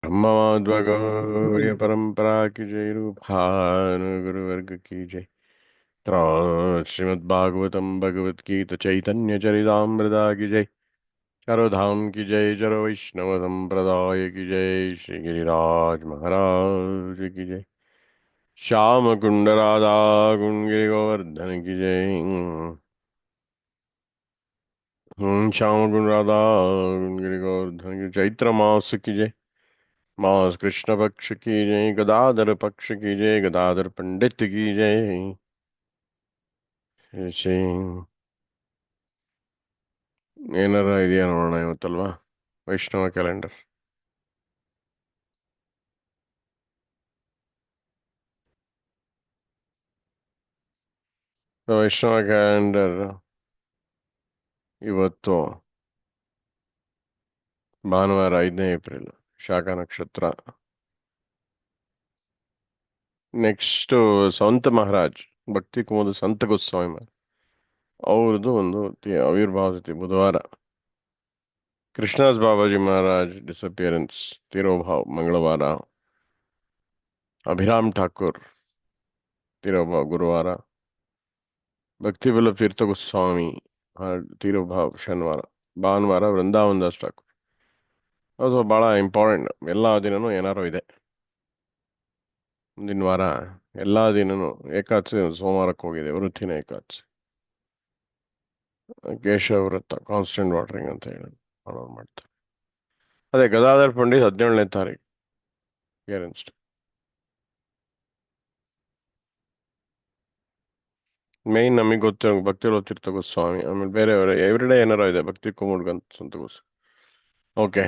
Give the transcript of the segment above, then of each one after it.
ब्रह्मवाद्वगौर्य परंपरा की जय रूपान गुरुवर्ग की जय। श्रीमद्भागवतम भगवत गीता चैतन्य चरितामृता की जय। चारों धाम की जय, जरो वैष्णव संप्रदाय की जय, श्री गिरिराज महाराज की जय। श्याम कुंड राधा कुंड गिरि गोवर्धन की जय। श्याम कुंड राधा कुंड गिरि गोवर्धन की चैत्र मास की जय। मास कृष्ण पक्ष की जय, गदाधर पक्ष की जय, गदाधर पंडित की जय। ಶ್ರೀ ಏನಾರ ಇದೆಯಾ ನೋಡೋಣ ಇವತ್ತಲ್ವಾ, ವೈಷ್ಣವ ಕ್ಯಾಲೆಂಡರ್. ವೈಷ್ಣವ ಕ್ಯಾಲೆಂಡರ್ ಇವತ್ತು ಭಾನುವಾರ 5ನೇ ಏಪ್ರಿಲ್, ಶಾಖ ನಕ್ಷತ್ರ. ನೆಕ್ಸ್ಟ್ ಸಂತ ಮಹಾರಾಜ್, ಭಕ್ತಿ ಕುಮುದ ಸಂತ ಗೋಸ್ವಾಮಿ ಮಹಾರಾಜ್ ಅವ್ರದ್ದು ಒಂದು ಆವಿರ್ಭಾವ ತಿಥಿ ಬುಧವಾರ. ಕೃಷ್ಣದಾಸ್ ಬಾಬಾಜಿ ಮಹಾರಾಜ್ ಡಿಸಪಿಯರೆನ್ಸ್ ತಿರೋಭಾವ್ ಮಂಗಳವಾರ. ಅಭಿರಾಮ್ ಠಾಕೂರ್ ತಿರೋಭಾವ್ ಗುರುವಾರ. ಭಕ್ತಿ ವಲ್ಲಭ ತೀರ್ಥ ಗೋಸ್ವಾಮಿ ತಿರೋಭಾವ್ ಶನಿವಾರ. ಭಾನುವಾರ ವೃಂದಾವನ್ ದಾಸ್ ಠಾಕೂರ್. ಅದು ಬಹಳ ಇಂಪಾರ್ಟೆಂಟ್. ಎಲ್ಲಾ ದಿನನೂ ಏನಾರು ಇದೆ ಮುಂದಿನ ವಾರ. ಎಲ್ಲಾ ದಿನನೂ ಏಕಾದಶಿ ಸೋಮವಾರಕ್ಕೆ ಹೋಗಿದೆ, ವೃತ್ತಿನ ಏಕಾದಶಿ. ಕೇಶವ ವೃತ್ತ, ಕಾನ್ಸ್ಟೆಂಟ್ ವಾಟರಿಂಗ್ ಅಂತ ಹೇಳಿ ಮಾಡೋರು ಮಾಡ್ತಾರೆ. ಅದೇ ಗದಾಧರ್ ಪಂಡಿತ್ 17ನೇ ತಾರೀಕು ಪೇರೆಂಟ್ಸ್. ಮೇಯ್ನ್ ನಮಗೆ ಗೊತ್ತಿರೋ ಭಕ್ತಿರೋ ತೀರ್ಥ ಗೋಸ್ವಾಮಿ, ಆಮೇಲೆ ಬೇರೆಯವರು ಎವ್ರಿಡೇ ಏನಾರೋ ಇದೆ, ಭಕ್ತಿ ಕುಮುಡ್ಗಂತ ಸ್ವಂತ ಗೋಸ್ವಾಮಿ. ಓಕೆ,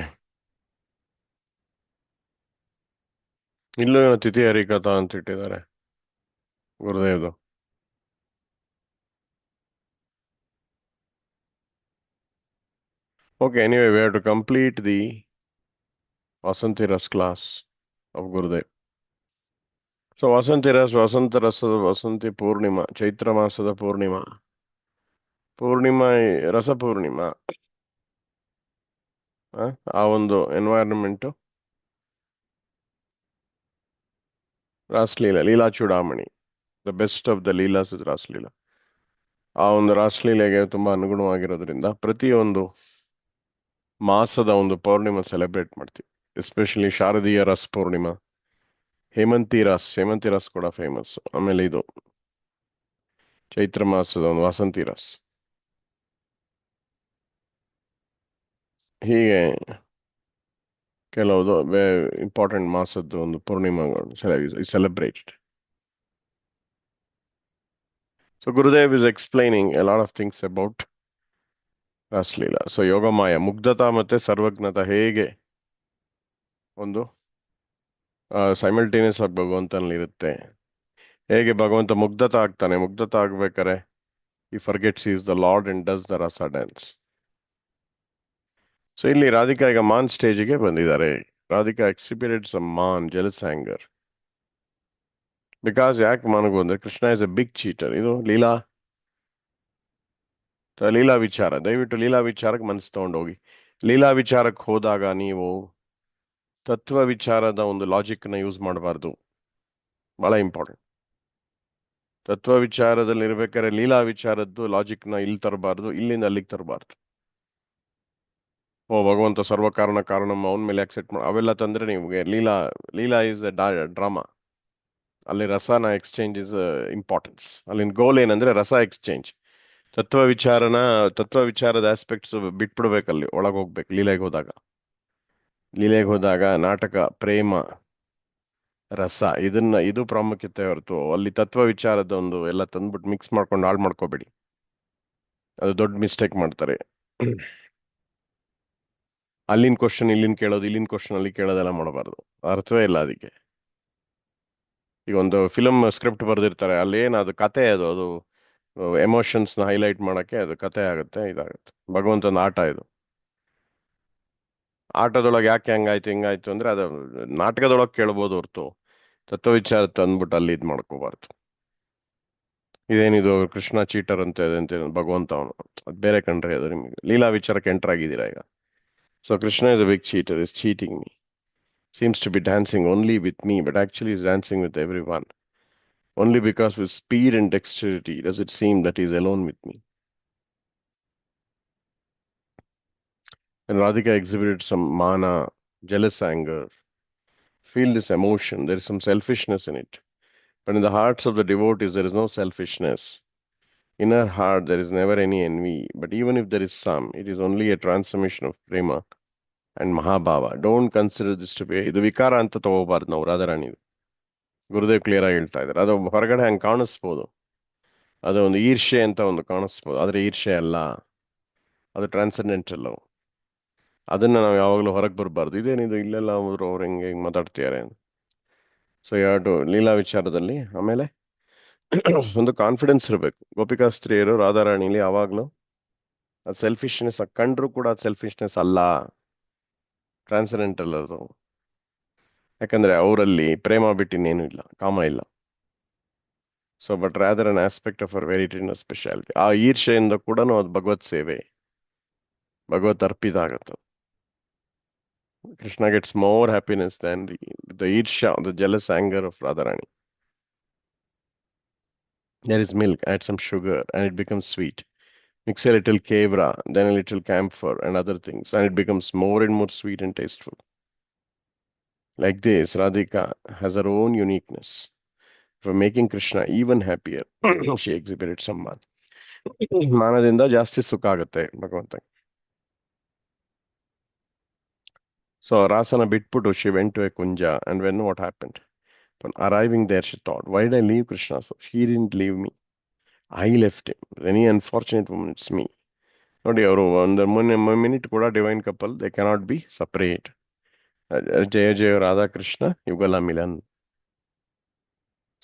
ಇಲ್ಲೂ ಏನೋ ತಿಥಿ ಹರಿಕಥಾ ಅಂತ ಇಟ್ಟಿದ್ದಾರೆ ಗುರುದೇವ್ದು. Okay, anyway we have to complete the Vasanti Ras class of Gurudev. So Vasanti Ras, ವಸಂತ ರಸದ ವಸಂತಿ ಪೂರ್ಣಿಮಾ, ಚೈತ್ರ ಮಾಸದ ಪೂರ್ಣಿಮಾ. ಪೂರ್ಣಿಮಾ, ರಸ ಪೂರ್ಣಿಮಾ. ಆ ಒಂದು environment, Rasleela, Leela Chudamani, the best of the leelas is Rasleela. ಆ ಒಂದು ರಾಸಲೀಲೆಗೆ ತುಂಬಾ ಅನುಗುಣವಾಗಿರೋದ್ರಿಂದ ಪ್ರತಿಯೊಂದು ಮಾಸದ ಒಂದು ಪೌರ್ಣಿಮಾ ಸೆಲೆಬ್ರೇಟ್ ಮಾಡ್ತೀವಿ. ಎಸ್ಪೆಷಲಿ ಶಾರದೀಯ ರಸ್ ಪೂರ್ಣಿಮಾ, ಹೇಮಂತಿ ರಸ್ ಕೂಡ ಫೇಮಸ್. ಆಮೇಲೆ ಇದು ಚೈತ್ರ ಮಾಸದ ಒಂದು ವಸಂತಿ ರಸ್. ಹೀಗೆ ಕೆಲವುದು ಇಂಪಾರ್ಟೆಂಟ್ ಮಾಸದ್ದು ಒಂದು ಪೂರ್ಣಿಮಾಗಳು celebrated. So Gurudev is explaining a lot of things about Rasleela. So Yogamaya, ಮುಗ್ಧತಾ ಮತ್ತೆ ಸರ್ವಜ್ಞತಾ ಹೇಗೆ ಒಂದು ಸೈಮಲ್ಟೇನಿಯಸ್ ಆಗಿ ಭಗವಂತನಲ್ಲಿ ಇರುತ್ತೆ, ಹೇಗೆ ಭಗವಂತ ಮುಗ್ಧತಾ ಆಗ್ತಾನೆ, ಮುಗ್ಧತಾ ಆಗ್ಬೇಕಾರೆ ಈ forgets is the lord and does the ras dance. So ಇಲ್ಲಿ ರಾಧಿಕಾ ಈಗ ಮಾನ್ ಸ್ಟೇಜಿಗೆ ಬಂದಿದ್ದಾರೆ. Radhika exhibited some maan jealous anger. Because ಯಾಕೆ ಮಾನಗು ಅಂದ್ರೆ Krishna is a big cheater. ಇದು ಲೀಲಾ ವಿಚಾರ. ದಯವಿಟ್ಟು ಲೀಲಾ ವಿಚಾರಕ್ಕೆ ಮನಸ್ಸು ತಗೊಂಡೋಗಿ. ಲೀಲಾ ವಿಚಾರಕ್ಕೆ ಹೋದಾಗ ನೀವು ತತ್ವ ವಿಚಾರದ ಒಂದು ಲಾಜಿಕ್ ನ ಯೂಸ್ ಮಾಡಬಾರ್ದು, ಬಹಳ ಇಂಪಾರ್ಟೆಂಟ್. ತತ್ವ ವಿಚಾರದಲ್ಲಿ ಇರ್ಬೇಕಾದ್ರೆ ಲೀಲಾ ವಿಚಾರದ್ದು ಲಾಜಿಕ್ ನ ಇಲ್ಲಿ ತರಬಾರ್ದು, ಇಲ್ಲಿಂದ ಅಲ್ಲಿಗೆ ತರಬಾರ್ದು. ಓ ಭಗವಂತ ಸರ್ವ ಕಾರಣ ಕಾರಣಮ್ಮ ಅವನ ಮೇಲೆ ಅಕ್ಸೆಪ್ಟ್ ಮಾಡಿ ಅವೆಲ್ಲ ತಂದ್ರೆ ನಿಮ್ಗೆ ಲೀಲಾ. Leela is drama. ಅಲ್ಲಿ ರಸನ ಎಕ್ಸ್ಚೇಂಜ್ ಇಸ್ ಇಂಪಾರ್ಟೆನ್ಸ್. ಅಲ್ಲಿನ ಗೋಲ್ ಏನಂದ್ರೆ ರಸ ಎಕ್ಸ್ಚೇಂಜ್. ತತ್ವ ವಿಚಾರದ ಆಸ್ಪೆಕ್ಟ್ಸ್ ಬಿಟ್ಬಿಡ್ಬೇಕಲ್ಲಿ, ಒಳಗೆ ಹೋಗ್ಬೇಕು. ಲೀಲೆಗೆ ಹೋದಾಗ ನಾಟಕ, ಪ್ರೇಮ, ರಸ, ಇದು ಪ್ರಾಮುಖ್ಯತೆ ಹೊರತು ಅಲ್ಲಿ ತತ್ವ ವಿಚಾರದ ಒಂದು ಎಲ್ಲ ತಂದ್ಬಿಟ್ಟು ಮಿಕ್ಸ್ ಮಾಡ್ಕೊಂಡು ಹಾಳು ಮಾಡ್ಕೋಬೇಡಿ. ಅದು ದೊಡ್ಡ ಮಿಸ್ಟೇಕ್ ಮಾಡ್ತಾರೆ. ಅಲ್ಲಿನ ಕ್ವಶನ್ ಇಲ್ಲಿನ ಕೇಳೋದು, ಇಲ್ಲಿನ ಕ್ವಶನ್ ಅಲ್ಲಿ ಕೇಳೋದೆಲ್ಲ ಮಾಡಬಾರ್ದು, ಅರ್ಥವೇ ಇಲ್ಲ ಅದಕ್ಕೆ. ಈಗ ಒಂದು ಫಿಲಮ್ ಸ್ಕ್ರಿಪ್ಟ್ ಬರೆದಿರ್ತಾರೆ, ಅಲ್ಲಿ ಅದು ಕತೆ, ಅದು ಎಮೋಷನ್ಸ್ ನ ಹೈಲೈಟ್ ಮಾಡಕ್ಕೆ ಅದು ಕತೆ ಆಗುತ್ತೆ, ಇದಾಗುತ್ತೆ. ಭಗವಂತನ ಆಟ ಇದು. ಆಟದೊಳಗೆ ಯಾಕೆ ಹಂಗಾಯ್ತು ಹಿಂಗಾಯ್ತು ಅಂದ್ರೆ ಅದು ನಾಟಕದೊಳಗೆ ಕೇಳ್ಬೋದು ಹೊರ್ತು ತತ್ವ ವಿಚಾರ ತಂದ್ಬಿಟ್ಟು ಅಲ್ಲಿ ಇದ್ ಮಾಡ್ಕೋಬಾರ್ದು. ಇದೇನಿದು ಕೃಷ್ಣ ಚೀಟರ್ ಅಂತ ಭಗವಂತ ಅವನು, ಅದು ಬೇರೆ ಕಂಡ್ರೆ. ಅದು ನಿಮ್ಗೆ ಲೀಲಾ ವಿಚಾರಕ್ಕೆ ಎಂಟರ್ ಆಗಿದ್ದೀರಾ ಈಗ. So Krishna is a big cheater, is cheating me. seems to be dancing only with me, but actually is dancing with everyone. Only because with speed and dexterity does it seem that he is alone with me. And Radhika exhibited some mana, jealous anger, feel this emotion. There is some selfishness in it. But in the hearts of the devotees, there is no selfishness. In her heart, there is never any envy. But even if there is some, it is only a transformation of prema and Mahabhava. Don't consider this to be ಇದು ವಿಕಾರ ಅಂತ ತಗೋಬಾರ್ದು ನಾವು Radharani. Gurudev clear ಆಗಿ ಹೇಳ್ತಾ ಇದ್ದಾರೆ. ಅದು ಹೊರಗಡೆ ಹಂಗೆ ಕಾಣಿಸ್ಬೋದು. ಅದು ಒಂದು ಈರ್ಷ್ಯೆ ಅಂತ ಒಂದು ಕಾಣಿಸ್ಬೋದು. ಆದ್ರೆ ಈರ್ಷ್ಯೆ ಅಲ್ಲ. ಅದು ಟ್ರಾನ್ಸೆಂಡೆಂಟಲ್. ಅದನ್ನ ನಾವು ಯಾವಾಗಲೂ ಹೊರಗೆ ಬರಬಾರ್ದು. ಇದೇನಿದು ಇಲ್ಲೆಲ್ಲ ಅವ್ರು ಹೆಂಗೆ ಮಾತಾಡ್ತಿದ್ದಾರೆ. ಸೊ ಯಾಟು ಲೀಲಾ ವಿಚಾರದಲ್ಲಿ ಆಮೇಲೆ ಒಂದು ಕಾನ್ಫಿಡೆನ್ಸ್ ಇರಬೇಕು. ಗೋಪಿಕಾ ಸ್ತ್ರೀಯರು ರಾಧಾರಾಣಿಲಿ ಯಾವಾಗ್ಲೂ ಸೆಲ್ಫಿಶ್ನೆಸ್ ಕಂಡ್ರು ಕೂಡ ಸೆಲ್ಫಿಶ್ನೆಸ್ ಅಲ್ಲ, ಟ್ರಾನ್ಸೆಂಡೆಂಟಲ್ ಅದು. ಯಾಕಂದ್ರೆ ಅವರಲ್ಲಿ ಪ್ರೇಮ ಬಿಟ್ಟಿನೇನು ಇಲ್ಲ, ಕಾಮ ಇಲ್ಲ. So but rather an aspect of our verity speciality. ಆ ಈರ್ಷೆಯಿಂದ ಕೂಡ ಅದು ಭಗವತ್ ಸೇವೆ, ಭಗವತ್ ಅರ್ಪಿತ ಆಗುತ್ತೆ. Krishna gets more happiness than the ಈರ್ಷ್ಯ, the jealous anger of Radharani. There is milk, add some sugar, and it becomes sweet. Mix a little kevra, then a little camphor and other things, and it becomes more and more sweet and tasteful. Like this, Radhika has her own uniqueness. For making Krishna even happier, she exhibited some man. ಮಾನದಿಂದ ಜಾಸ್ತಿ ಸುಖ ಆಗುತ್ತೆ ಭಗವಂತ. So Rasana bitputtu, she went to a kunja, and when what happened? Upon arriving there, she thought, why did I leave Krishna? So he didn't leave me. I left him. Any unfortunate woman, it's me. ನೋಡಿ ಅವರು ಒಂದು minute ಕೂಡ divine couple they cannot be separate. ಜಯ ಜಯ ರಾಧಾಕೃಷ್ಣ ಯುಗಲ ಮಿಲನ್.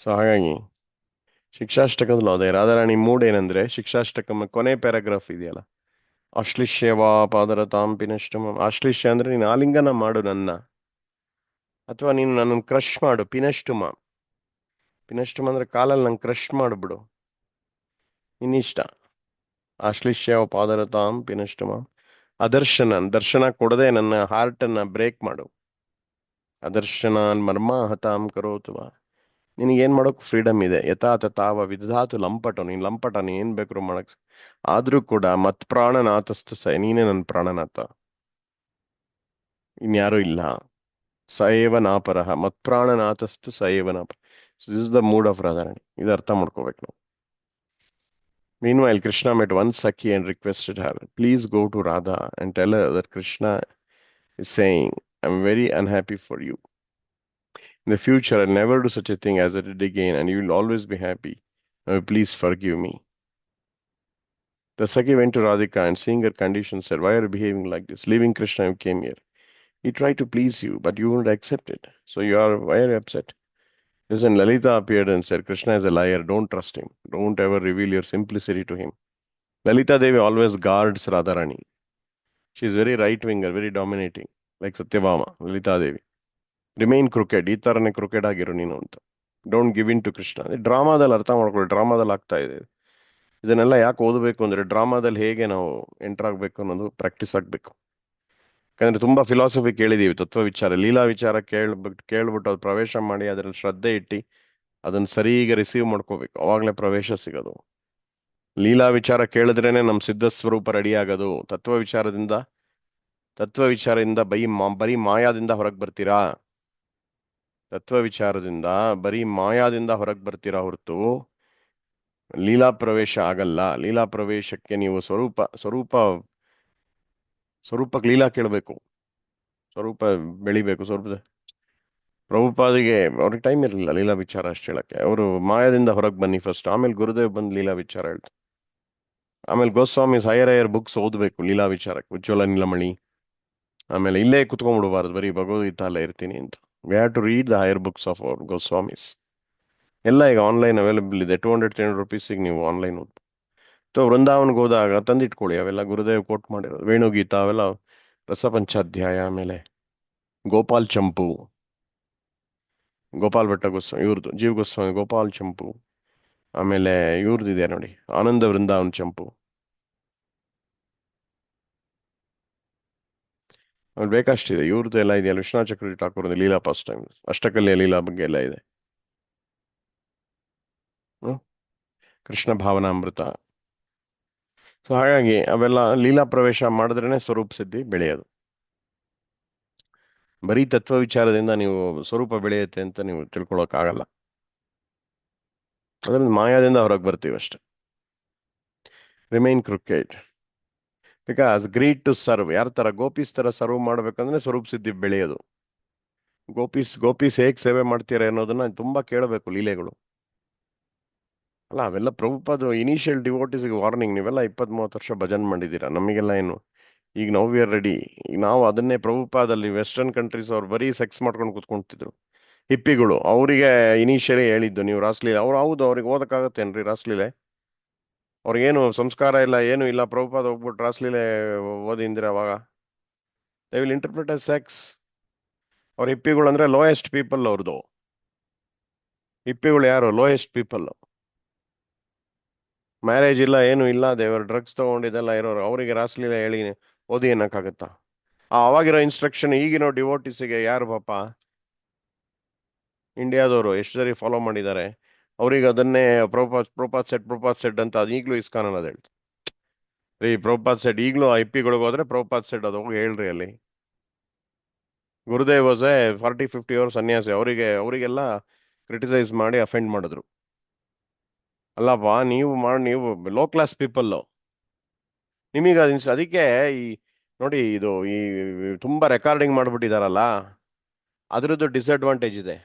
So ಹಾಗಾಗಿ ಶಿಕ್ಷಾಷ್ಟಕದಲ್ಲೂ ಅದೇ ರಾಧಾರಾಣಿ ಮೂಡ್ ಏನಂದ್ರೆ, ಶಿಕ್ಷಾಷ್ಟಕಂ ಕೊನೆ ಪ್ಯಾರಾಗ್ರಾಫ್ ಇದೆಯಲ್ಲ, ಅಶ್ಲಿಷ್ಯವಾ ಪಾದರತಾಂ ಪಿನಷ್ಟಮ. ಅಶ್ಲಿಷ್ಯ ಅಂದ್ರೆ ನೀನು ಆಲಿಂಗನ ಮಾಡು ನನ್ನ, ಅಥವಾ ನೀನು ನನ್ನನ್ನು ಕ್ರಶ್ ಮಾಡು. ಪಿನಷ್ಟುಮ, ಪಿನಷ್ಟುಮ ಅಂದ್ರೆ ಕಾಲಲ್ಲಿ ನಂಗೆ ಕ್ರಶ್ ಮಾಡ್ಬಿಡು, ನಿನ್ನಿಷ್ಟ. ಆಶ್ಲಿಷ್ಯ ಪಾದರತಾಂ ಪಿನಷ್ಟಮ. ಅದರ್ಶನ, ದರ್ಶನ ಕೊಡದೆ ನನ್ನ ಹಾರ್ಟ್ ಅನ್ನ ಬ್ರೇಕ್ ಮಾಡು. ಅದರ್ಶನಾನ್ ಮರ್ಮ ಹತಾಂ ಕರೋತುವ. ನಿನಗೇನ್ ಮಾಡೋಕ್ ಫ್ರೀಡಮ್ ಇದೆ. ಯಥಾ ತಥಾವ ವಿಧಾತು ಲಂಪಟ, ನೀನ್ ಲಂಪಟ, ನೀನ್ ಏನ್ ಬೇಕಾದ್ರು ಮಾಡಕ್. ಆದ್ರೂ ಕೂಡ ಮತ್ ಪ್ರಾಣನಾಥಸ್ತು ನೀನೇ ನನ್ನ ಪ್ರಾಣನಾಥ, ಇನ್ಯಾರೂ ಇಲ್ಲ. ಸಯೇವ ನಾಪರಹ ಮತ್ ಪ್ರಾಣನಾಥಸ್ತು ಸಯೇವ ನಾಪರ. So this is the mood of Radharani. ಇದು ಅರ್ಥ ಮಾಡ್ಕೋಬೇಕು ನಾವು. Meanwhile, Krishna met one Sakhi and requested her, please go to Radha and tell her that Krishna is saying, I'm very unhappy for you. In the future, I'll never do such a thing as I did again, and you will always be happy. Now, please forgive me. The Sakhi went to Radhika and seeing her condition said, why are you behaving like this? Leaving Krishna, you came here. He tried to please you, but you won't accept it. So why are you upset? Listen, Lalita appeared and said, Krishna is a liar. Don't trust him. Don't ever reveal your simplicity to him. Lalita Devi always guards Radharani. She is very right-winger, very dominating, like Satyabhama, Lalita Devi. Remain crooked. ಈ ತರನೇ crooked ಆಗಿರು ನೀನು ಅಂತ. Don't give in to Krishna. ಡ್ರಾಮಾದಲ್ಲಿ ಅರ್ಥ ಮಾಡ್ಕೊಳ್ಳಿ, ಡ್ರಾಮಾದಲ್ಲಿ ಆಗ್ತಾ ಇದೆ. ಇದನ್ನೆಲ್ಲ ಯಾಕೆ ಓದಬೇಕು ಅಂದ್ರೆ, ಡ್ರಾಮಾದಲ್ಲಿ ಹೇಗೆ ನಾವು ಎಂಟರ್ ಆಗ್ಬೇಕು ಅನ್ನೋದು ಪ್ರಾಕ್ಟೀಸ್ ಆಗ್ಬೇಕು. ಯಾಕಂದ್ರೆ ತುಂಬಾ ಫಿಲಾಸಫಿ ಕೇಳಿದೀವಿ, ತತ್ವ ವಿಚಾರ, ಲೀಲಾ ವಿಚಾರ ಕೇಳ್ಬಿಟ್ಟು ಅದು ಪ್ರವೇಶ ಮಾಡಿ ಅದ್ರಲ್ಲಿ ಶ್ರದ್ಧೆ ಇಟ್ಟು ಅದನ್ನ ಸರಿಗೆ ರಿಸೀವ್ ಮಾಡ್ಕೋಬೇಕು. ಅವಾಗ್ಲೇ ಪ್ರವೇಶ ಸಿಗೋದು. ಲೀಲಾ ವಿಚಾರ ಕೇಳಿದ್ರೇನೆ ನಮ್ ಸಿದ್ಧ ಸ್ವರೂಪ ರೆಡಿ ಆಗೋದು. ತತ್ವ ವಿಚಾರದಿಂದ ಬರೀ ಮಾಯಾದಿಂದ ಹೊರಗೆ ಬರ್ತೀರಾ. ತತ್ವ ವಿಚಾರದಿಂದ ಬರೀ ಮಾಯಾದಿಂದ ಹೊರಗೆ ಬರ್ತೀರಾ ಹೊರತು ಲೀಲಾ ಪ್ರವೇಶ ಆಗಲ್ಲ. ಲೀಲಾ ಪ್ರವೇಶಕ್ಕೆ ನೀವು ಸ್ವರೂಪಕ್ಕೆ ಲೀಲಾ ಕೇಳಬೇಕು, ಸ್ವರೂಪ ಬೆಳಿಬೇಕು. ಪ್ರಭುಪಾದಿಗೆ ಅವ್ರಿಗೆ ಟೈಮ್ ಇರಲಿಲ್ಲ ಲೀಲಾ ವಿಚಾರ ಅಷ್ಟು ಹೇಳಕ್ಕೆ. ಅವರು ಮಾಯಾದಿಂದ ಹೊರಗೆ ಬನ್ನಿ ಫಸ್ಟ್, ಆಮೇಲೆ ಗುರುದೇವ್ ಬಂದು ಲೀಲಾ ವಿಚಾರ ಹೇಳ್ತಾರೆ. ಆಮೇಲೆ ಗೋಸ್ವಾಮಿ ಹೈಯರ್ ಬುಕ್ಸ್ ಓದ್ಬೇಕು ಲೀಲಾ ವಿಚಾರಕ್ಕೆ, ಉಜ್ವಲ ನೀಲಮಣಿ. ಆಮೇಲೆ ಇಲ್ಲೇ ಕುತ್ಕೊಂಡ್ಬಿಡಬಾರ್ದು ಬರೀ ಭಗವದ್ಗೀತಾ ಅಲ್ಲ ಇರ್ತೀನಿ ಅಂತ. We have to read the higher books of our Goswamis. ಎಲ್ಲ ಈಗ ಆನ್ಲೈನ್ ಅವೈಲೇಬಲ್ ಇದೆ. 200-300 ರುಪೀಸಿಗೆ ನೀವು ಆನ್ಲೈನ್ ಓದ್ಬೋದು. ವೃಂದಾವನ್ಗೆ ಹೋದಾಗ ತಂದಿಟ್ಕೊಳ್ಳಿ ಅವೆಲ್ಲ, ಗುರುದೇವ್ ಕೋಟ್ ಮಾಡಿರೋದು. ವೇಣುಗೀತಾ ಅವೆಲ್ಲ, ರಸಪಂಚಾಧ್ಯಾಯ, ಆಮೇಲೆ ಗೋಪಾಲ್ ಚಂಪು, ಗೋಪಾಲ್ ಭಟ್ಟ ಗೋಸ್ವಾಮಿ ಇವ್ರದ್ದು, ಜೀವ್ ಗೋಸ್ವಾಮಿ ಗೋಪಾಲ್ ಚಂಪು, ಆಮೇಲೆ ಇವ್ರದ್ದಿದೆ ನೋಡಿ ಆನಂದ ವೃಂದಾವನ್ ಚಂಪು. ಅವ್ರು ಬೇಕಷ್ಟಿದೆ. ಇವ್ರದ್ದು ಎಲ್ಲ ಇದೆಯಲ್ಲ, ವಿಶ್ವನಾಥ ಚಕ್ರವರ್ತಿ ಠಾಕೂರ್ ಲೀಲಾ ಫಸ್ಟ್ ಟೈಮ್, ಅಷ್ಟಕಲ್ಯ ಲೀಲಾ ಬಗ್ಗೆ ಎಲ್ಲ ಇದೆ. ಹ್ಮ್. ಕೃಷ್ಣ ಭಾವನಾಮೃತ. ಸೊ ಹಾಗಾಗಿ ಅವೆಲ್ಲ ಲೀಲಾ ಪ್ರವೇಶ ಮಾಡಿದ್ರೇನೆ ಸ್ವರೂಪ ಸಿದ್ಧಿ ಬೆಳೆಯೋದು. ಬರೀ ತತ್ವ ವಿಚಾರದಿಂದ ನೀವು ಸ್ವರೂಪ ಬೆಳೆಯುತ್ತೆ ಅಂತ ನೀವು ತಿಳ್ಕೊಳಕ್ ಆಗಲ್ಲ. ಅದರಿಂದ ಮಾಯಾದಿಂದ ಹೊರಗೆ ಬರ್ತೀವಿ ಅಷ್ಟೇ. Remain cricket because greed to serve. ಯಾರ ತರ ಗೋಪೀಸ್ ತರ ಸರ್ವ್ ಮಾಡ್ಬೇಕಂದ್ರೆ ಸ್ವರೂಪ ಸಿದ್ಧಿ ಬೆಳೆಯೋದು. ಗೋಪೀಸ್ ಹೇಗ್ ಸೇವೆ ಮಾಡ್ತೀರಾ ಅನ್ನೋದನ್ನ ತುಂಬಾ ಕೇಳಬೇಕು ಲೀಲೆಗಳು. ಅಲ್ಲ, ಅವೆಲ್ಲ ಪ್ರಭುಪಾದ ಇನಿಷಿಯಲ್ ಡಿವೋಟಿಸ್ಗೆ ವಾರ್ನಿಂಗ್. ನೀವೆಲ್ಲ 20-30 ವರ್ಷ ಭಜನ್ ಮಾಡಿದ್ದೀರಾ, ನಮಗೆಲ್ಲ ಏನು. ಈಗ ನಾವು ವಿ ಆರ್ ರೆಡಿ. ಈಗ ನಾವು ಅದನ್ನೇ ಪ್ರಭುಪಾದಲ್ಲಿ ವೆಸ್ಟರ್ನ್ ಕಂಟ್ರೀಸ್ ಅವ್ರು ಬರೀ ಸೆಕ್ಸ್ ಮಾಡ್ಕೊಂಡು ಕೂತ್ಕೊಂತಿದ್ರು. ಹಿಪ್ಪಿಗಳು ಅವರಿಗೆ ಇನಿಷಿಯಲಿ ಹೇಳಿದ್ದು, ನೀವು ರಾಸ್ಲೀಲೆ. ಅವ್ರು ಹೌದು, ಅವ್ರಿಗೆ ಓದಕ್ಕಾಗತ್ತೇನ್ರಿ ರಾಸ್ಲೀಲೆ? ಅವ್ರಿಗೇನು ಸಂಸ್ಕಾರ ಇಲ್ಲ, ಏನು ಇಲ್ಲ. ಪ್ರಭುಪಾದ ಹೋಗ್ಬಿಟ್ಟು ರಾಸ್ಲೀಲೆ ಓದಿಂದ್ರೆ ಅವಾಗ they will interpret as sex. ಅವ್ರ ಹಿಪ್ಪಿಗಳು ಅಂದ್ರೆ ಲೋಯೆಸ್ಟ್ ಪೀಪಲ್ ಅವ್ರದ್ದು. ಹಿಪ್ಪಿಗಳು ಯಾರು? Lowest people. ಮ್ಯಾರೇಜ್ ಇಲ್ಲ, ಏನು ಇಲ್ಲ, ದೇವರು ಡ್ರಗ್ಸ್ ತಗೊಂಡಿದ್ದೆಲ್ಲ ಇರೋರು. ಅವರಿಗೆ ರಾಸ್ಲೀಲೆ ಹೇಳಿ ಓದಿ ಅನ್ನಕ್ಕಾಗತ್ತಾ? ಅವಾಗಿರೋ ಇನ್ಸ್ಟ್ರಕ್ಷನ್ ಈಗಿರೋ ಡಿವೋಟಿಸ್ಗೆ ಯಾರು ಪಾಪ ಇಂಡಿಯಾದವರು ಎಷ್ಟು ಸರಿ ಫಾಲೋ ಮಾಡಿದ್ದಾರೆ. ಅವ್ರಿಗೆ ಅದನ್ನೇ ಪ್ರೊಪಾತ್ ಸೆಟ್ ಅಂತ ಅದು ಈಗಲೂ ಇಸ್ಕಾನ್ ಅನ್ನೋದು ಹೇಳ್ತು. ರೀ ಪ್ರಭುಪಾದ್ ಸೆಡ್ ಈಗಲೂ ಐ ಪಿಗಳಿಗೆ ಹೋದ್ರೆ ಪ್ರಭುಪಾದ್ ಸೆಡ್ ಅದು ಹೋಗಿ ಹೇಳ್ರಿ ಅಲ್ಲಿ. ಗುರುದೇವ್ ವಾಸ್ 40-50 ಸನ್ಯಾಸಿ. ಅವರಿಗೆಲ್ಲ ಕ್ರಿಟಿಸೈಸ್ ಮಾಡಿ ಅಫೆಂಡ್ ಮಾಡಿದ್ರು. ಅಲ್ಲಪ್ಪ, ನೀವು ಲೋ ಕ್ಲಾಸ್ ಪೀಪಲ್. ನಿಮಗೆ ಅದಕ್ಕೆ ಈ ನೋಡಿ, ಇದು ಈ ತುಂಬಾ ರೆಕಾರ್ಡಿಂಗ್ ಮಾಡ್ಬಿಟ್ಟಿದಾರಲ್ಲ, ಅದ್ರದ್ದು ಡಿಸ್ಅಡ್ವಾಂಟೇಜ್ ಇದೆ.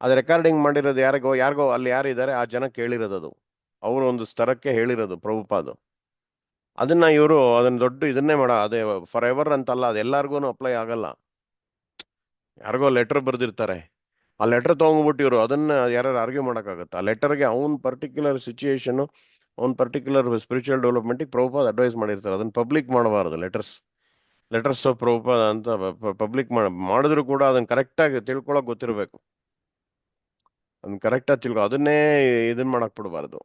ಅದು ರೆಕಾರ್ಡಿಂಗ್ ಮಾಡಿರೋದು ಯಾರಿಗೋ ಅಲ್ಲಿ ಯಾರಿದ್ದಾರೆ ಆ ಜನ ಕೇಳಿರೋದು ಅದು. ಅವರು ಒಂದು ಸ್ತರಕ್ಕೆ ಹೇಳಿರೋದು ಪ್ರಭುಪಾದ್. ಅದನ್ನ ಇವರು ಅದನ್ನ ದೊಡ್ಡ ಇದನ್ನೇ ಅದೇ ಫಾರ್ ಎವರ್ ಅಂತಲ್ಲ, ಅದು ಎಲ್ಲಾರ್ಗು ಅಪ್ಲೈ ಆಗಲ್ಲ. ಯಾರಿಗೋ ಲೆಟರ್ ಬರ್ದಿರ್ತಾರೆ, ಆ ಲೆಟರ್ ತಗೊಂಡ್ಬಿಟ್ಟು ಇವರು ಅದನ್ನ ಯಾರು ಆರ್ಗ್ಯೂ ಮಾಡೋಕ್ಕಾಗತ್ತೆ? ಆ ಲೆಟರ್ಗೆ ಅವ್ನ ಪರ್ಟಿಕ್ಯುಲರ್ ಸಿಚುಯೇಷನ್, ಅವ್ನ ಪರ್ಟಿಕ್ಯುಲರ್ ಸ್ಪಿರಿಚುವಲ್ ಡೆವಲಪ್ಮೆಂಟ್ಗೆ ಪ್ರಭುಪಾದ್ ಅಡ್ವೈಸ್ ಮಾಡಿರ್ತಾರೆ. ಅದನ್ನ ಪಬ್ಲಿಕ್ ಮಾಡಬಾರದು. ಲೆಟರ್ಸ್ ಆಫ್ ಪ್ರಭುಪಾದ್ ಅಂತ ಪಬ್ಲಿಕ್ ಮಾಡಿದ್ರು ಕೂಡ ಅದನ್ನ ಕರೆಕ್ಟಾಗಿ ತಿಳ್ಕೊಳಕ್ ಗೊತ್ತಿರಬೇಕು. ಅದನ್ನ ಕರೆಕ್ಟಾಗಿ ಅದನ್ನೇ ಇದನ್ನ ಮಾಡಕ್ ಬಿಡಬಾರ್ದು.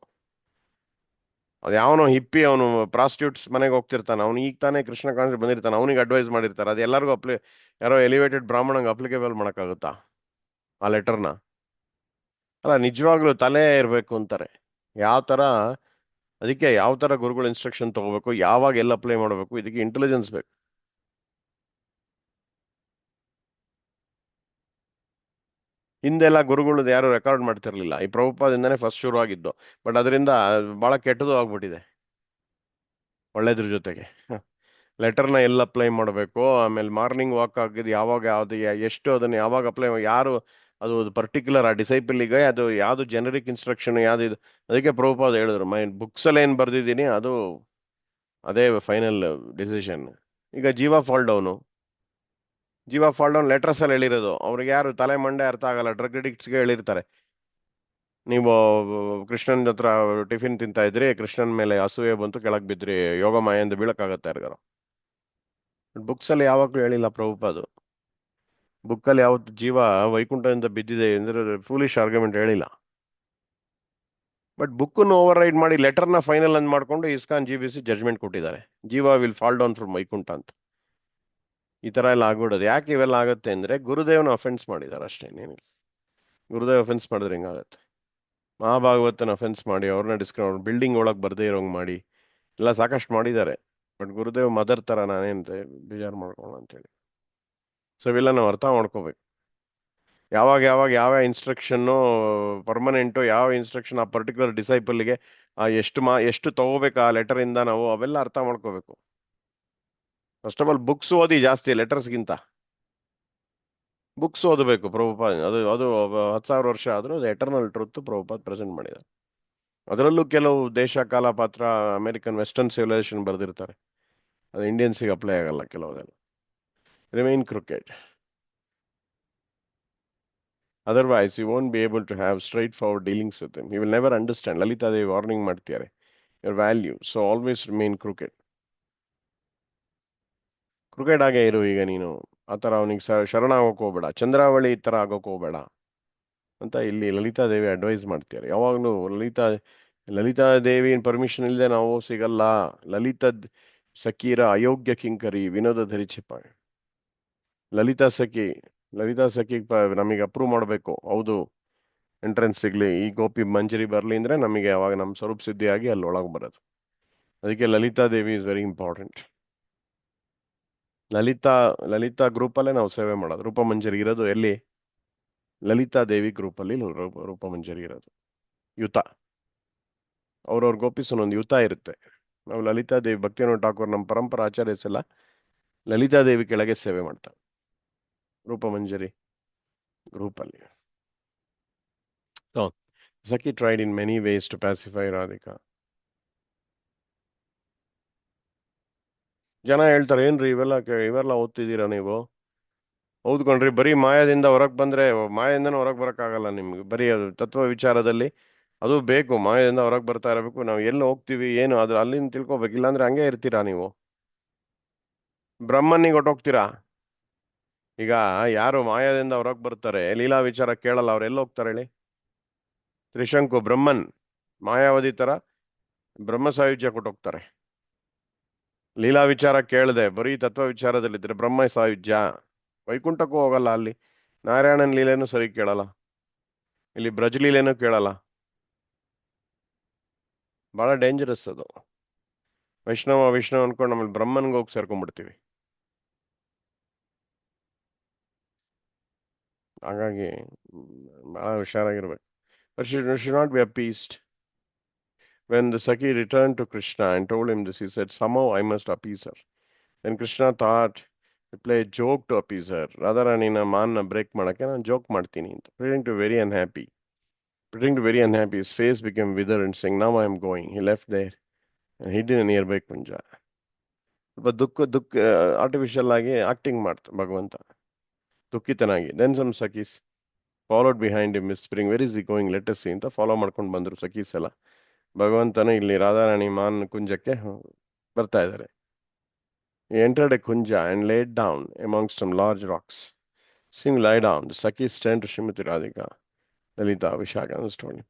ಅದು ಯಾವನೋ ಹಿಪ್ಪಿ, ಅವನು ಪ್ರಾಸ್ಟಿಟ್ಯೂಟ್ಸ್ ಮನೆಗೆ ಹೋಗ್ತಿರ್ತಾನೆ, ಅವ್ನು ಈಗ ತಾನೇ ಕೃಷ್ಣ ಕಾನ್ಸೆಪ್ಟ್ ಬಂದಿರ್ತಾನೆ, ಅವನಿಗೆ ಅಡ್ವೈಸ್ ಮಾಡಿರ್ತಾರೆ. ಅದು ಎಲ್ಲರಿಗೂ ಯಾರೋ ಎಲಿವೇಟೆಡ್ ಬ್ರಾಹ್ಮಣಂಗೆ ಅಪ್ಲಿಕೇಬಲ್ ಮಾಡೋಕ್ಕಾಗುತ್ತಾ ಆ ಲೆಟರ್ನ? ಅಲ್ಲ, ನಿಜವಾಗ್ಲೂ ತಲೆ ಇರಬೇಕು ಅಂತಾರೆ. ಯಾವ ತರ, ಅದಕ್ಕೆ ಯಾವ ತರ ಗುರುಗಳು ಇನ್ಸ್ಟ್ರಕ್ಷನ್ ತಗೋಬೇಕು, ಯಾವಾಗ ಎಲ್ಲ ಅಪ್ಲೈ ಮಾಡಬೇಕು, ಇದಕ್ಕೆ ಇಂಟೆಲಿಜೆನ್ಸ್ ಬೇಕು. ಹಿಂದೆಲ್ಲ ಗುರುಗಳು ಯಾರು ರೆಕಾರ್ಡ್ ಮಾಡ್ತಿರ್ಲಿಲ್ಲ. ಈ ಪ್ರಭುಪಾದಿಂದಾನೇ ಫಸ್ಟ್ ಶುರು ಆಗಿದ್ದು. ಬಟ್ ಅದರಿಂದ ಬಹಳ ಕೆಟ್ಟದು ಆಗ್ಬಿಟ್ಟಿದೆ ಒಳ್ಳೇದ್ರ ಜೊತೆಗೆ. ಲೆಟರ್ನ ಎಲ್ಲ ಅಪ್ಲೈ ಮಾಡಬೇಕು, ಆಮೇಲೆ ಮಾರ್ನಿಂಗ್ ವಾಕ್ ಆಗಿದ್ದು ಯಾವಾಗ, ಯಾವ್ದು ಎಷ್ಟು, ಅದನ್ನ ಯಾವಾಗ ಅಪ್ಲೈ, ಯಾರು ಅದು ಪರ್ಟಿಕ್ಯುಲರ್ ಆ ಡಿಸೈಪಲ್ಗೆ ಅದು ಯಾವ್ದು ಜನರಿಕ್ ಇನ್ಸ್ಟ್ರಕ್ಷನ್ ಯಾವ್ದು ಇದು. ಅದಕ್ಕೆ ಪ್ರಭುಪಾದ ಹೇಳಿದ್ರು, ಬುಕ್ಸ್ ಅಲ್ಲಿ ಏನ್ ಬರ್ದಿದ್ದೀನಿ ಅದೇ ಫೈನಲ್ ಡಿಸಿಷನ್. ಈಗ ಜೀವಾ ಫಾಲ್ ಡೌನ್ ಲೆಟರ್ಸ್ ಅಲ್ಲಿ ಹೇಳಿರೋದು. ಅವ್ರಿಗೆ ಯಾರು ತಲೆ ಮಂಡೆ ಅರ್ಥ ಆಗಲ್ಲ, ಡ್ರಗ್ ಅಡಿಕ್ಟ್ಸ್ಗೆ ಹೇಳಿರ್ತಾರೆ. ನೀವು ಕೃಷ್ಣನ್ ಹತ್ರ ಟಿಫಿನ್ ತಿಂತಾ ಇದ್ರಿ, ಕೃಷ್ಣನ್ ಮೇಲೆ ಅಸೂಯೆ ಬಂತು, ಕೆಳಗ್ ಬಿದ್ರಿ, ಯೋಗ ಮಾಯಿಂದ ಬೀಳಕ್ಕಾಗತ್ತೆ ಯಾರಿಗಾರ? ಬುಕ್ಸ್ ಅಲ್ಲಿ ಯಾವಾಗ್ಲೂ ಹೇಳಿಲ್ಲ ಪ್ರಭುಪಾದ್. ಬುಕ್ ಅಲ್ಲಿ ಯಾವತ್ತು ಜೀವ ವೈಕುಂಠದಿಂದ ಬಿದ್ದಿದೆ ಅಂದ್ರೆ ಫೂಲಿಶ್ ಆರ್ಗ್ಯುಮೆಂಟ್ ಹೇಳಿಲ್ಲ. ಬಟ್ ಬುಕ್ಕನ್ನು ಓವರ್ ರೈಡ್ ಮಾಡಿ ಲೆಟರ್ನ ಫೈನಲ್ ಅಂತ ಮಾಡ್ಕೊಂಡು ಇಸ್ಕಾನ್ GBC ಜಜ್ಮೆಂಟ್ ಕೊಟ್ಟಿದ್ದಾರೆ, ಜೀವ will fall down from Vaikuntha ಅಂತ. ಈ ತರ ಎಲ್ಲ ಆಗ್ಬಿಡೋದು. ಯಾಕೆ ಇವೆಲ್ಲ ಆಗುತ್ತೆ ಅಂದ್ರೆ ಗುರುದೇವನ ಅಫೆನ್ಸ್ ಮಾಡಿದ್ದಾರೆ ಅಷ್ಟೇ, ಏನಿಲ್ಲ. ಗುರುದೇವ್ ಅಫೆನ್ಸ್ ಮಾಡಿದ್ರೆ ಹೆಂಗಾಗತ್ತೆ? ಮಹಾಭಾಗವತನ ಅಫೆನ್ಸ್ ಮಾಡಿ ಅವ್ರನ್ನ ಬಿಲ್ಡಿಂಗ್ ಒಳಗೆ ಬರ್ದೇ ಇರೋಂಗ್ ಮಾಡಿ ಎಲ್ಲ ಸಾಕಷ್ಟು ಮಾಡಿದ್ದಾರೆ. ಬಟ್ ಗುರುದೇವ್ ಮದರ್ ತರ ನಾನೇನ್ ಬೇಜಾರು ಮಾಡ್ಕೊಳ್ಳ ಅಂತೇಳಿ. ಸೊ ಇವೆಲ್ಲ ನಾವು ಅರ್ಥ ಮಾಡ್ಕೋಬೇಕು. ಯಾವ ಇನ್ಸ್ಟ್ರಕ್ಷನ್ನು ಪರ್ಮನೆಂಟು, ಯಾವ ಇನ್ಸ್ಟ್ರಕ್ಷನ್ ಆ ಪರ್ಟಿಕ್ಯುಲರ್ ಡಿಸೈಪಲ್ಗೆ ಎಷ್ಟು ತಗೋಬೇಕು ಆ ಲೆಟರ್ ಇಂದ, ನಾವು ಅವೆಲ್ಲ ಅರ್ಥ ಮಾಡ್ಕೋಬೇಕು. ಫಸ್ಟ್ ಆಫ್ ಆಲ್ ಬುಕ್ಸ್ ಓದಿ ಜಾಸ್ತಿ ಲೆಟರ್ಸ್ಗಿಂತ. ಬುಕ್ಸ್ ಓದಬೇಕು. ಪ್ರಭುಪಾದ್ ಅದು 10,000 ವರ್ಷ ಆದ್ರೂ ಅದು ಎಟರ್ನಲ್ ಟ್ರೂತ್ ಪ್ರಭುಪಾದ್ ಪ್ರೆಸೆಂಟ್ ಮಾಡಿದ್ದಾರೆ. ಅದರಲ್ಲೂ ಕೆಲವು ದೇಶ ಕಾಲ ಪಾತ್ರ ಅಮೆರಿಕನ್ ವೆಸ್ಟರ್ನ್ ಸಿವಿಲೈಸೇಷನ್ ಬರೆದಿರ್ತಾರೆ, ಅದು ಇಂಡಿಯನ್ಸಿಗೆ ಅಪ್ಲೈ ಆಗಲ್ಲ ಕೆಲವೆಲ್ಲ. Remain cricket. Otherwise, you won't be able to have straightforward dealings with him. He will never understand. Lalita Devi warning ಮಾಡ್ತಿದ್ದಾರೆ, your value. So always remain crooked. Cricket ಆಗೇ ಇರು. ಈಗ ನೀನು ಆ ಥರ ಅವನಿಗೆ ಶರಣ ಆಗೋಕೆ ಹೋಗ್ಬೇಡ, ಚಂದ್ರಾವಳಿ ಈ ಥರ ಆಗೋಕೆ ಹೋಗ್ಬೇಡ ಅಂತ ಇಲ್ಲಿ ಲಲಿತಾ ದೇವಿ ಅಡ್ವೈಸ್ ಮಾಡ್ತಾರೆ ಯಾವಾಗಲೂ. ಲಲಿತಾ ದೇವಿ ಪರ್ಮಿಷನ್ ಇಲ್ಲದೆ ನಾವು ಸಿಗಲ್ಲ. ಲಲಿತದ್ ಸಕೀರ ಅಯೋಗ್ಯ ಕಿಂಕರಿ ವಿನೋದ ಧರಿಚಿಪ್ಪ. ಲಲಿತಾ ಸಖಿ ಲಲಿತಾ ಸಖಿ ನಮಗೆ ಅಪ್ರೂವ್ ಮಾಡಬೇಕು, ಹೌದು ಎಂಟ್ರೆನ್ಸ್ ಸಿಗ್ಲಿ, ಈ ಗೋಪಿ ಮಂಜರಿ ಬರ್ಲಿ ಅಂದ್ರೆ ನಮಗೆ ಅವಾಗ ನಮ್ಮ ಸ್ವರೂಪ ಸಿದ್ಧಿಯಾಗಿ ಅಲ್ಲಿ ಒಳಗೆ ಬರೋದು. ಅದಕ್ಕೆ Lalita Devi is very important. Lalita Lalita group ಅಲ್ಲೇ ನಾವು ಸೇವೆ ಮಾಡೋದು. ರೂಪ ಮಂಜರಿ ಇರೋದು ಎಲ್ಲಿ? ಲಲಿತಾ ದೇವಿ ಗ್ರೂಪ್ ಅಲ್ಲಿ ರೂಪ ಮಂಜರಿ ಇರೋದು. ಯುತ, ಅವ್ರವ್ರ ಗೋಪಿಸ್ ಒಂದೊಂದು ಯುತ ಇರುತ್ತೆ. ನಾವು ಲಲಿತಾ ದೇವಿ ಭಕ್ತಿವಿನೋದ ಠಾಕೂರ್ ನಮ್ಮ ಪರಂಪರಾ ಆಚಾರ್ಯಸ್ ಎಲ್ಲ ಲಲಿತಾ ದೇವಿ ಕೆಳಗೆ ಸೇವೆ ಮಾಡ್ತಾರೆ ರೂಪ ಮಂಜರಿ ಗ್ರೂಪ್ ಅಲ್ಲಿ. So, Saki tried in many ways to pacify Radhika. ಜನ ಹೇಳ್ತಾರೆ, ಏನ್ರಿ ಇವೆಲ್ಲ ಓದ್ತಿದ್ದೀರಾ ನೀವು? ಹೌದು ಕಣ್ರಿ, ಬರೀ ಮಾಯದಿಂದ ಹೊರಗೆ ಬಂದ್ರೆ ಮಾಯದಿಂದನೂ ಹೊರಗೆ ಬರೋಕ್ಕಾಗಲ್ಲ ನಿಮ್ಗೆ. ಬರೀ ಅದು ತತ್ವ ವಿಚಾರದಲ್ಲಿ ಅದು ಬೇಕು, ಮಾಯದಿಂದ ಹೊರಗೆ ಬರ್ತಾ ಇರಬೇಕು. ನಾವು ಎಲ್ಲಿ ಹೋಗ್ತೀವಿ ಏನು ಅದ್ರ ಅಲ್ಲಿಂದ ತಿಳ್ಕೊಬೇಕು, ಇಲ್ಲಾಂದ್ರೆ ಹಂಗೆ ಇರ್ತೀರಾ ನೀವು, ಬ್ರಹ್ಮನಿಗೆ ಹೊಟ್ಟೋಗ್ತೀರಾ. ಈಗ ಯಾರು ಮಾಯದಿಂದ ಹೊರಗೆ ಬರ್ತಾರೆ, ಲೀಲಾ ವಿಚಾರ ಕೇಳಲ್ಲ, ಅವ್ರು ಎಲ್ಲಿ ಹೋಗ್ತಾರೆ ಹೇಳಿ? ತ್ರಿಶಂಕು ಬ್ರಹ್ಮನ್ ಮಾಯಾವತಿ ತರ ಬ್ರಹ್ಮ ಸಾಯುಜ್ಯ ಕೊಟ್ಟೋಗ್ತಾರೆ. ಲೀಲಾ ವಿಚಾರ ಕೇಳದೆ ಬರೀ ತತ್ವ ವಿಚಾರದಲ್ಲಿದ್ರೆ ಬ್ರಹ್ಮ ಸಾಯುಜ್ಯ, ವೈಕುಂಠಕ್ಕೂ ಹೋಗಲ್ಲ. ಅಲ್ಲಿ ನಾರಾಯಣನ್ ಲೀಲೆನೂ ಸರಿ ಕೇಳಲ್ಲ, ಇಲ್ಲಿ ಬ್ರಜ ಲೀಲೆನೂ ಕೇಳಲ್ಲ. ಬಹಳ ಡೇಂಜರಸ್ ಅದು. ವಿಷ್ಣು ಅನ್ಕೊಂಡು ಆಮೇಲೆ ಬ್ರಹ್ಮನ್ಗೆ ಹೋಗಿ ಸೇರ್ಕೊಂಡ್ಬಿಡ್ತೀವಿ. ಹಾಗಾಗಿ ಬಹಳ ಹುಷಾರಾಗಿರ್ಬೇಕು. But she should not be appeased. When the Saki returned to Krishna and told him this, he said, somehow I must appease her. Then Krishna thought to play a joke to appease her. ರಾಧಾರಾಣಿನ ಮಾನ್ನ break ಮಾಡಕ್ಕೆ ನಾನು joke ಮಾಡ್ತೀನಿ ಅಂತ. Pretending to very unhappy, his face became withered and saying, now I am going. He left there and hid in a nearby Kunja. ಸ್ವಲ್ಪ ದುಃಖ artificial ಆಗಿ acting ಮಾಡ್ತ ಭಗವಂತ ದುಃಖಿತನಾಗಿ. Then some sakhis followed behind him whispering, where is he going, let us see ಅಂತ follow ಮಾಡ್ಕೊಂಡು ಬಂದ್ರು ಸಖೀಸ್ ಎಲ್ಲ. ಭಗವಂತನು ಇಲ್ಲಿ ರಾಧಾರಾಣಿ ಮಾನ್ ಕುಂಜಕ್ಕೆ ಬರ್ತಾ ಇದ್ದಾರೆ. He entered a kunja and laid down amongst some large rocks. Seeing lie down, the Sakis turned to Srimati Radhika, Lalita, Vishaka, and told him.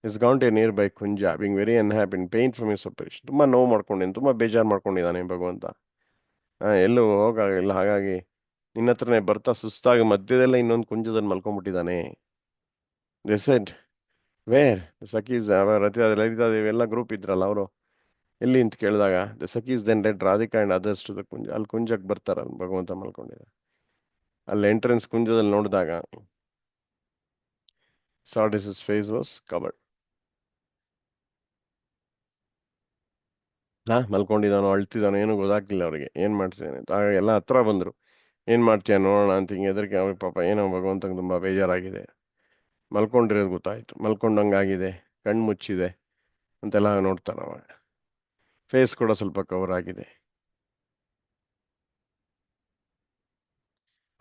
He's gone to a nearby kunja, being very unhappy in pain from his separation. ತುಂಬಾ ನೋವು ಮಾಡ್ಕೊಂಡಿದ್ದಾನೆ, ತುಂಬಾ ಬೇಜಾರು ಮಾಡ್ಕೊಂಡಿದ್ದಾನೆ ಭಗವಂತ. ಎಲ್ಲೂ ಹೋಗಾಗಿಲ್ಲ, ಹಾಗಾಗಿ ನಿನ್ನ ಹತ್ರನೇ ಬರ್ತಾ ಸುಸ್ತಾಗಿ ಮಧ್ಯದಲ್ಲೇ ಇನ್ನೊಂದು ಕುಂಜದಲ್ಲಿ ಮಲ್ಕೊಂಡ್ಬಿಟ್ಟಿದ್ದಾನೆ. They said, where? The Sakis, Lalitha ದೇವಿ ಎಲ್ಲ ಗ್ರೂಪ್ ಇದ್ರಲ್ಲ ಅವರು ಎಲ್ಲಿ ಅಂತ ಕೇಳಿದಾಗ, the sakhis then led Radhika and others to the kunja. ಅಲ್ಲಿ ಕುಂಜಕ್ಕೆ ಬರ್ತಾರ ಭಗವಂತ ಮಲ್ಕೊಂಡಿದ್ದ. ಅಲ್ಲಿ ಎಂಟ್ರೆನ್ಸ್ ಕುಂಜದಲ್ಲಿ ನೋಡಿದಾಗ saw his face was covered. ಮಲ್ಕೊಂಡಿದ್ದಾನೋ ಅಳ್ತಿದ್ದಾನೋ ಏನೋ ಗೊತ್ತಾಗ್ತಿಲ್ಲ ಅವ್ರಿಗೆ, ಏನ್ ಮಾಡ್ತಿದ್ದಾನೆ ಅಂತ. ಆಗ ಎಲ್ಲ ಹತ್ರ ಬಂದ್ರು, ಏನ್ ಮಾಡ್ತೀಯ ನೋಡೋಣ ಅಂತ. ಹಿಂಗೆ ಎದರಿಗೆ ಅವ್ರಿಗೆ ಪಾಪ ಏನೋ ಭಗವಂತಂಗೆ ತುಂಬಾ ಬೇಜಾರಾಗಿದೆ. ಮಲ್ಕೊಂಡಿರೋದು ಗೊತ್ತಾಯ್ತು, ಮಲ್ಕೊಂಡಂಗಾಗಿದೆ, ಕಣ್ಣು ಮುಚ್ಚಿದೆ ಅಂತೆಲ್ಲ ನೋಡ್ತಾನ. ಅವಾಗ ಫೇಸ್ ಕೂಡ ಸ್ವಲ್ಪ ಕವರ್ ಆಗಿದೆ.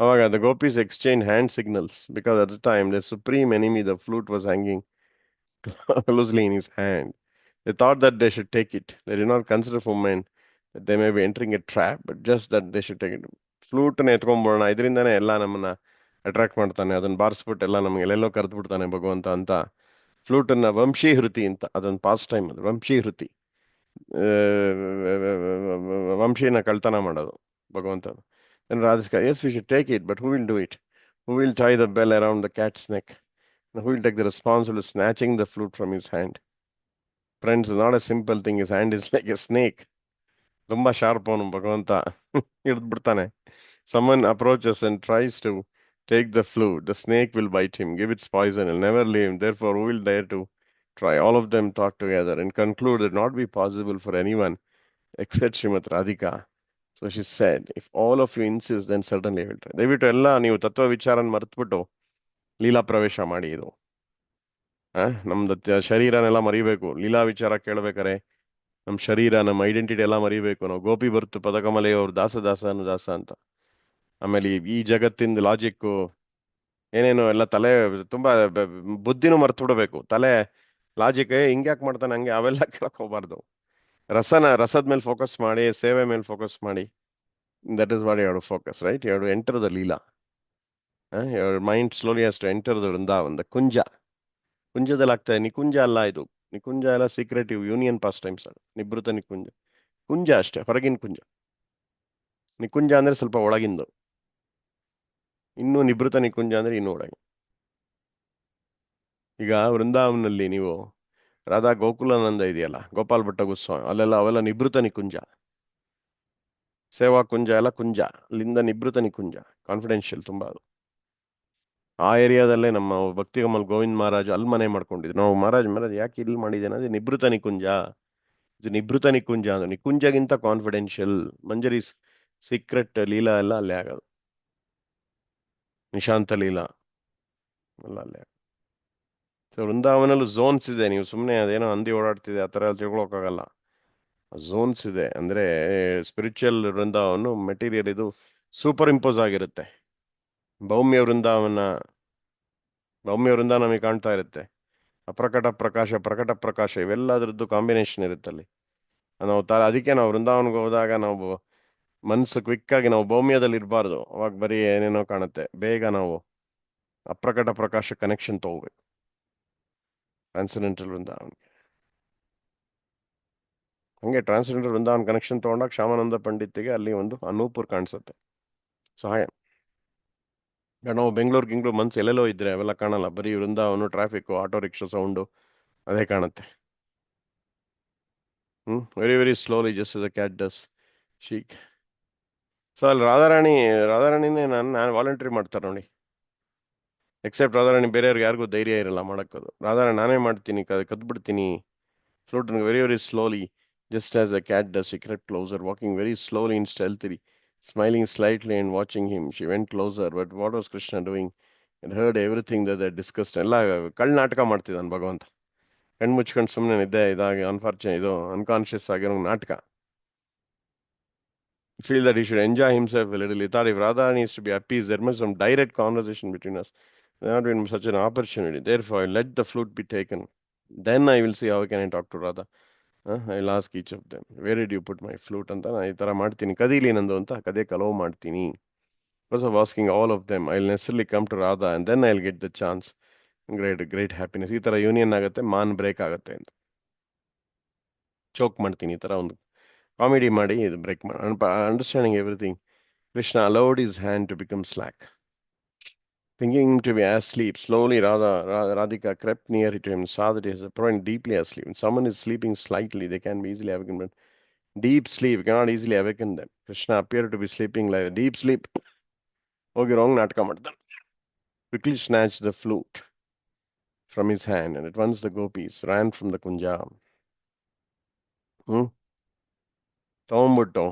ಅವಾಗ the gopis exchanged hand signals because at the time the supreme enemy, the flute, was hanging loosely in his hand. They thought that they should take it. They did not consider for a moment that they may be entering a trap, but just that they should take it. ಫ್ಲೂಟ್ನ ಎತ್ಕೊಂಡ್ಬಿಡೋಣ, ಇದರಿಂದಾನೇ ಎಲ್ಲ ನಮ್ಮನ್ನ attract ಮಾಡ್ತಾನೆ, ಅದನ್ನ ಬಾರಿಸ್ಬಿಟ್ಟು ಎಲ್ಲ ನಮ್ಗೆ ಎಲ್ಲೆಲ್ಲೋ ಕರೆದು ಬಿಡ್ತಾನೆ ಭಗವಂತ ಅಂತ. ಫ್ಲೂಟನ್ನ ವಂಶೀಹೃತಿ ಅಂತ, ಅದೊಂದು ಪಾಸ್ಟ್ ಟೈಮ್, ಅದು ವಂಶೀಹೃತಿ, ವಂಶಿನ ಕಳ್ತನ ಮಾಡೋದು ಭಗವಂತ. And Radhika, yes, we should take it, but who will do it? Who will tie the bell around the cat's neck? And who will take the responsibility of snatching the flute from his hand? Friends, it's not a simple thing. His hand is like a snake. Rumba sharp on Bhagavanta. ಹಿಡಿದ್ಬಿಡ್ತಾನೆ. Someone approaches and tries to take the flute. The snake will bite him, give its poison, and never leave him. Therefore, who will dare to try? All of them talk together and conclude it not be possible for anyone except Srimati Radhika. So she said, if all of you insist, then certainly I will try. ದಯವಿಟ್ಟು ಎಲ್ಲ ನೀವು ತತ್ವ ವಿಚಾರನ ಮರೆತುಬಿಟ್ಟು ಲೀಲಾ ಪ್ರವೇಶ ಮಾಡಿ. ಇದು ನಮ್ದು ಶರೀರನೆಲ್ಲ ಮರಿಬೇಕು. ಲೀಲಾ ವಿಚಾರ ಕೇಳ್ಬೇಕಾರೆ ನಮ್ಮ ಶರೀರ, ನಮ್ಮ ಐಡೆಂಟಿಟಿ ಎಲ್ಲ ಮರಿಬೇಕು ನಾವು. ಗೋಪಿ ಬರ್ತು ಪದಕಮಲೆಯವ್ರು ದಾಸ ಅಂತ. ಆಮೇಲೆ ಈ ಜಗತ್ತಿಂದ ಲಾಜಿಕ್ಕು ಏನೇನು ಎಲ್ಲ ತಲೆ ತುಂಬಾ ಬುದ್ಧಿನೂ ಮರ್ತು ಬಿಡಬೇಕು. ತಲೆ ಲಾಜಿಕ್ ಹಿಂಗ್ಯಾಕ್ ಮಾಡ್ತಾನೆ ಹಂಗೆ ಅವೆಲ್ಲ ಕೇಳಕ್ ಹೋಗ್ಬಾರ್ದು. ರಸದ ಮೇಲೆ ಫೋಕಸ್ ಮಾಡಿ, ಸೇವೆ ಮೇಲೆ ಫೋಕಸ್ ಮಾಡಿ. That is what you have to focus, right? You have to enter the Leela. Your mind slowly has to enter the Vrindavan, the Kunja. ಕುಂಜದಲ್ಲಿ ಆಗ್ತಾ ಇದೆ. ನಿಕುಂಜ ಅಲ್ಲ ಇದು. ನಿಕುಂಜ ಎಲ್ಲ ಸೀಕ್ರೆಟಿವ್ ಯೂನಿಯನ್ ಪಾಸ್ಟ್ ಟೈಮ್ಸ್. ನಿವೃತ್ತ ನಿಕುಂಜ, ಕುಂಜ ಅಷ್ಟೇ, ಹೊರಗಿನ ಕುಂಜ. ನಿಕುಂಜ ಅಂದ್ರೆ ಸ್ವಲ್ಪ ಒಳಗಿಂದು. ಇನ್ನೂ ನಿಭೃತ ನಿಕುಂಜ ಅಂದ್ರೆ ಇನ್ನೂ ಒಳಗೆ. ಈಗ ವೃಂದಾವನಲ್ಲಿ ನೀವು ರಾಧಾ ಗೋಕುಲಾನಂದ ಇದೆಯಲ್ಲ, ಗೋಪಾಲ್ ಭಟ್ಟ ಗೋಸ್ವಾಮಿ, ಅಲ್ಲೆಲ್ಲ ಅವೆಲ್ಲ ನಿಭೃತ ನಿಕುಂಜ. ಸೇವಾ ಕುಂಜ ಎಲ್ಲ ಕುಂಜ, ಅಲ್ಲಿಂದ ನಿಭೃತ ನಿಕುಂಜ, ಕಾನ್ಫಿಡೆನ್ಷಿಯಲ್ ತುಂಬಾ ಅದು. ಆ ಏರಿಯಾದಲ್ಲೇ ನಮ್ಮ ಭಕ್ತಿ ಕಮಲ್ ಗೋವಿಂದ್ ಮಹಾರಾಜ್ ಅಲ್ಲಿ ಮನೆ ಮಾಡ್ಕೊಂಡಿದ್ರು ನಾವು. ಮಹಾರಾಜ್ ಯಾಕೆ ಇಲ್ಲಿ ಮಾಡಿದ್ದೇನೆ ಅಂದ್ರೆ ನಿಭೃತ ನಿಕುಂಜ, ಇದು ನಿಭೃತ ನಿಕುಂಜ ಅಂದ್ರೆ ನಿಕುಂಜಗಿಂತ ಕಾನ್ಫಿಡೆನ್ಷಿಯಲ್. ಮಂಜರಿ ಸೀಕ್ರೆಟ್ ಲೀಲಾ ಎಲ್ಲ ಅಲ್ಲೇ ಆಗೋದು, ನಿಶಾಂತ ಲೀಲಾ ಎಲ್ಲ ಅಲ್ಲೇ. ಸೊ ವೃಂದಾವನಲ್ಲೂ ಝೋನ್ಸ್ ಇದೆ, ನೀವು ಸುಮ್ಮನೆ ಅದೇನೋ ಹಂದಿ ಓಡಾಡ್ತಿದೆ ಆ ಥರ ತಿಳ್ಕೊಳಕ್ಕಾಗಲ್ಲ. ಝೋನ್ಸ್ ಇದೆ ಅಂದ್ರೆ ಸ್ಪಿರಿಚುವಲ್ ವೃಂದಾವನ ಮೆಟೀರಿಯಲ್ ಇದು ಸೂಪರ್ ಇಂಪೋಸ್ ಆಗಿರುತ್ತೆ. ಭೌಮ್ಯ ವೃಂದಾವನ, ಭೌಮ್ಯ ವೃಂದಾವನ ನಮಗೆ ಕಾಣ್ತಾ ಇರುತ್ತೆ. ಅಪ್ರಕಟ ಪ್ರಕಾಶ, ಪ್ರಕಟ ಪ್ರಕಾಶ, ಇವೆಲ್ಲದ್ರದ್ದು ಕಾಂಬಿನೇಷನ್ ಇರುತ್ತೆ ಅಲ್ಲಿ. ನಾವು ಅದಕ್ಕೆ ನಾವು ವೃಂದಾವನ್ಗೆ ಹೋದಾಗ ನಾವು ಮನಸ್ಸು ಕ್ವಿಕ್ ಆಗಿ ನಾವು ಭೌಮ್ಯದಲ್ಲಿ ಇರಬಾರ್ದು, ಅವಾಗ ಬರೀ ಏನೇನೋ ಕಾಣುತ್ತೆ. ಬೇಗ ನಾವು ಅಪ್ರಕಟ ಪ್ರಕಾಶ ಕನೆಕ್ಷನ್ ತಗೋಬೇಕು ಟ್ರಾನ್ಸೆಂಡೆಂಟಲ್ ವೃಂದಾವನ್. ಹಂಗೆ ಟ್ರಾನ್ಸೆಂಡೆಂಟಲ್ ವೃಂದಾವನ್ ಕನೆಕ್ಷನ್ ತಗೊಂಡಾಗ ಶ್ಯಾಮಾನಂದ ಪಂಡಿತಿಗೆ ಅಲ್ಲಿ ಒಂದು ಅನೂಪುರ್ ಕಾಣಿಸುತ್ತೆ. ಸಹಾಯ ನಾವು ಬೆಂಗಳೂರು ಗಿಂಗ್ಳೂರು ಮನ್ಸು ಎಲ್ಲೆಲ್ಲೋ ಇದ್ರೆ ಅವೆಲ್ಲ ಕಾಣಲ್ಲ, ಬರೀ ವೃಂದಾವನು, ಟ್ರಾಫಿಕ್, ಆಟೋ ರಿಕ್ಷಾ ಸೌಂಡು ಅದೇ ಕಾಣುತ್ತೆ. Very very slowly just as a cat does. She so ಅಲ್ಲಿ ರಾಧಾರಾಣಿನೇ ನಾನು ವಾಲಂಟ್ರಿ ಮಾಡ್ತಾರೆ ನೋಡಿ. ಎಕ್ಸೆಪ್ಟ್ ರಾಧಾರಾಣಿ ಬೇರೆಯವ್ರಿಗೆ ಯಾರಿಗೂ ಧೈರ್ಯ ಇರಲ್ಲ ಮಾಡೋಕ್ಕದು. ರಾಧಾರಾಣಿ ನಾನೇ ಮಾಡ್ತೀನಿ, ಕದ್ಬಿಡ್ತೀನಿ flute very very slowly, just as a cat does. She crept closer, walking very slowly and stealthily, smiling slightly and watching him. She went closer, but what was Krishna doing? And heard everything that they discussed. ಎಲ್ಲ ಕಳ್ ನಾಟಕ ಮಾಡ್ತಿದ್ದಾನೆ ಭಗವಂತ. ಕಣ್ಣು ಮುಚ್ಕೊಂಡು ಸುಮ್ಮನೆ ನಿದ್ದೆ ಇದಾಗಿ ಇದು ಅನ್ಕಾನ್ಶಿಯಸ್ ಆಗಿರೋ ನಾಟಕ. Feel that he should enjoy himself a little. He thought if Radha needs to be appeased, there must be some direct conversation between us. There not been such an opportunity. Therefore, let the flute be taken. Then I will see how can I talk to Radha. I'll ask each of them, where did you put my flute ಅಂತ ನಾನು ಈ ಥರ ಮಾಡ್ತೀನಿ, ಕದೀಲಿ ನಂದು ಅಂತ ಕದೆ ಕಲವು ಮಾಡ್ತೀನಿ. Because of asking all of them, I'll necessarily come to Radha and then I'll get the chance. Great happiness. ಈ ಥರ ಯೂನಿಯನ್ ಆಗುತ್ತೆ, ಮಾನ್ ಬ್ರೇಕ್ ಆಗುತ್ತೆ ಅಂತ ಚೋಕ್ ಮಾಡ್ತೀನಿ. ಈ ಥರ ಒಂದು ಕಾಮಿಡಿ ಮಾಡಿ ಇದು ಬ್ರೇಕ್ ಮಾಡಿ. Understanding everything, Krishna allowed his hand to become slack. Thinking him to be asleep, slowly Radhika crept near to him, saw that he was apparently deeply asleep. When someone is sleeping slightly, they can be easily awakened, but deep sleep cannot easily awaken them. Krishna appeared to be sleeping like a deep sleep. ಹೋಗಿ wrong ನಾಟಕ ಮಾಡ್ತಾನೆ. Quickly snatched the flute from his hand, and at once the gopis ran from the kunja. ತಗೊಂಡ್ಬಿಟ್ಟು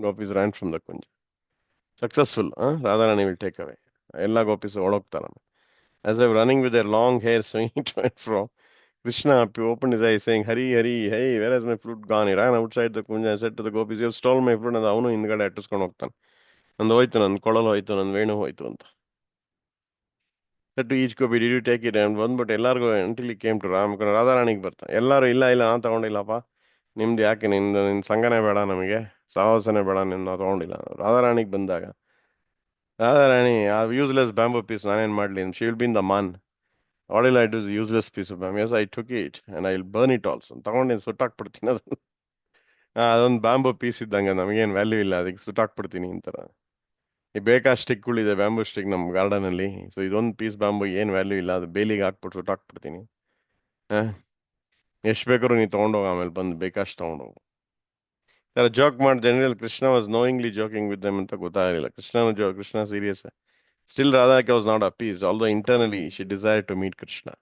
ಗೋಪೀಸ್ ran from the kunja. Successful, Radharani will take away. ಎಲ್ಲ ಗೋಪೀಸ್ ಓಡೋಗ್ತಾರೆ. As they were running with their long hair swinging to and fro, Krishna opened his eyes saying, Hari, Hari, hey, where has my flute gone? He ran outside the kunja and said to the gopis, you have stolen my flute. And ಅವನು ಹಿಂದ್ಗಡೆ ಅಟ್ಟಿಸ್ಕೊಂಡು ಹೋಗ್ತಾನೆ. ನಂದು ಹೋಯ್ತು, ನನ್ನ ಕೊಳಲು ಹೋಯ್ತು, ನನ್ನ ವೇಣು ಹೋಯ್ತು ಅಂತ. Said to each gopi, did you take it? And ಬಂದ್ಬಿಟ್ಟು ಎಲ್ಲರಿಗೂ until he came to ರಾಧಾರಾಣಿಗೆ ಬರ್ತಾನೆ. ಎಲ್ಲರೂ ಇಲ್ಲ ನಾನು ತಗೊಂಡಿಲ್ಲಪ್ಪ, ನಿಮ್ದು ಯಾಕೆ, ನಿನ್ ಸಂಘನೇ ಬೇಡ, ನಮಗೆ ಸಾಹಸನೇ ಬೇಡ, ನಾವು ತಗೊಂಡಿಲ್ಲ. ರಾಧಾರಾಣಿಗೆ ಬಂದಾಗ ರಾಧಾರಾಣಿ ಆ ಯೂಸ್ಲೆಸ್ ಬ್ಯಾಂಬೂ ಪೀಸ್ ನಾನೇನ್ ಮಾಡ್ಲಿ, she will be in the maan. What will I do is a useless piece of bamboo? Yes, I took it and I'll burn it also. ತಗೊಂಡು ಸುಟ್ಟಾಕ್ಬಿಡ್ತೀನಿ ಅದು. ಅದೊಂದು ಬ್ಯಾಂಬೂ ಪೀಸ್ ಇದ್ದಂಗೆ, ನಮಗೇನು ವ್ಯಾಲ್ಯೂ ಇಲ್ಲ, ಅದಕ್ಕೆ ಸುಟ್ಟಾಕ್ಬಿಡ್ತೀನಿ ಅಂತಾರ. ಈ ಬೇಕಾ ಸ್ಟಿಕ್ಗಳಿದೆ, ಬ್ಯಾಂಬೂ ಸ್ಟಿಕ್ ನಮ್ಮ ಗಾರ್ಡನ್ ಅಲ್ಲಿ. ಸೊ ಇದೊಂದು ಪೀಸ್ ಬ್ಯಾಂಬೂ ಏನು ವ್ಯಾಲ್ಯೂ ಇಲ್ಲ, ಅದು ಬೇಲಿಗೆ ಹಾಕ್ಬಿಟ್ಟು ಸುಟ್ಟಾಕ್ಬಿಡ್ತೀನಿ. ಎಷ್ಟು ಬೇಕಾದ್ರೂ ನೀನು ತಗೊಂಡೋಗ, ಆಮೇಲೆ ಬಂದು ಬೇಕಷ್ಟು ತಗೊಂಡೋಗು. ಜೋಕ್ ಮಾಡಿ general Krishna was knowingly joking with them ಅಂತ ಗೊತ್ತಾಗಲಿಲ್ಲ. Krishna serious. Still Radharani was not appeased, although internally she desired to meet Krishna.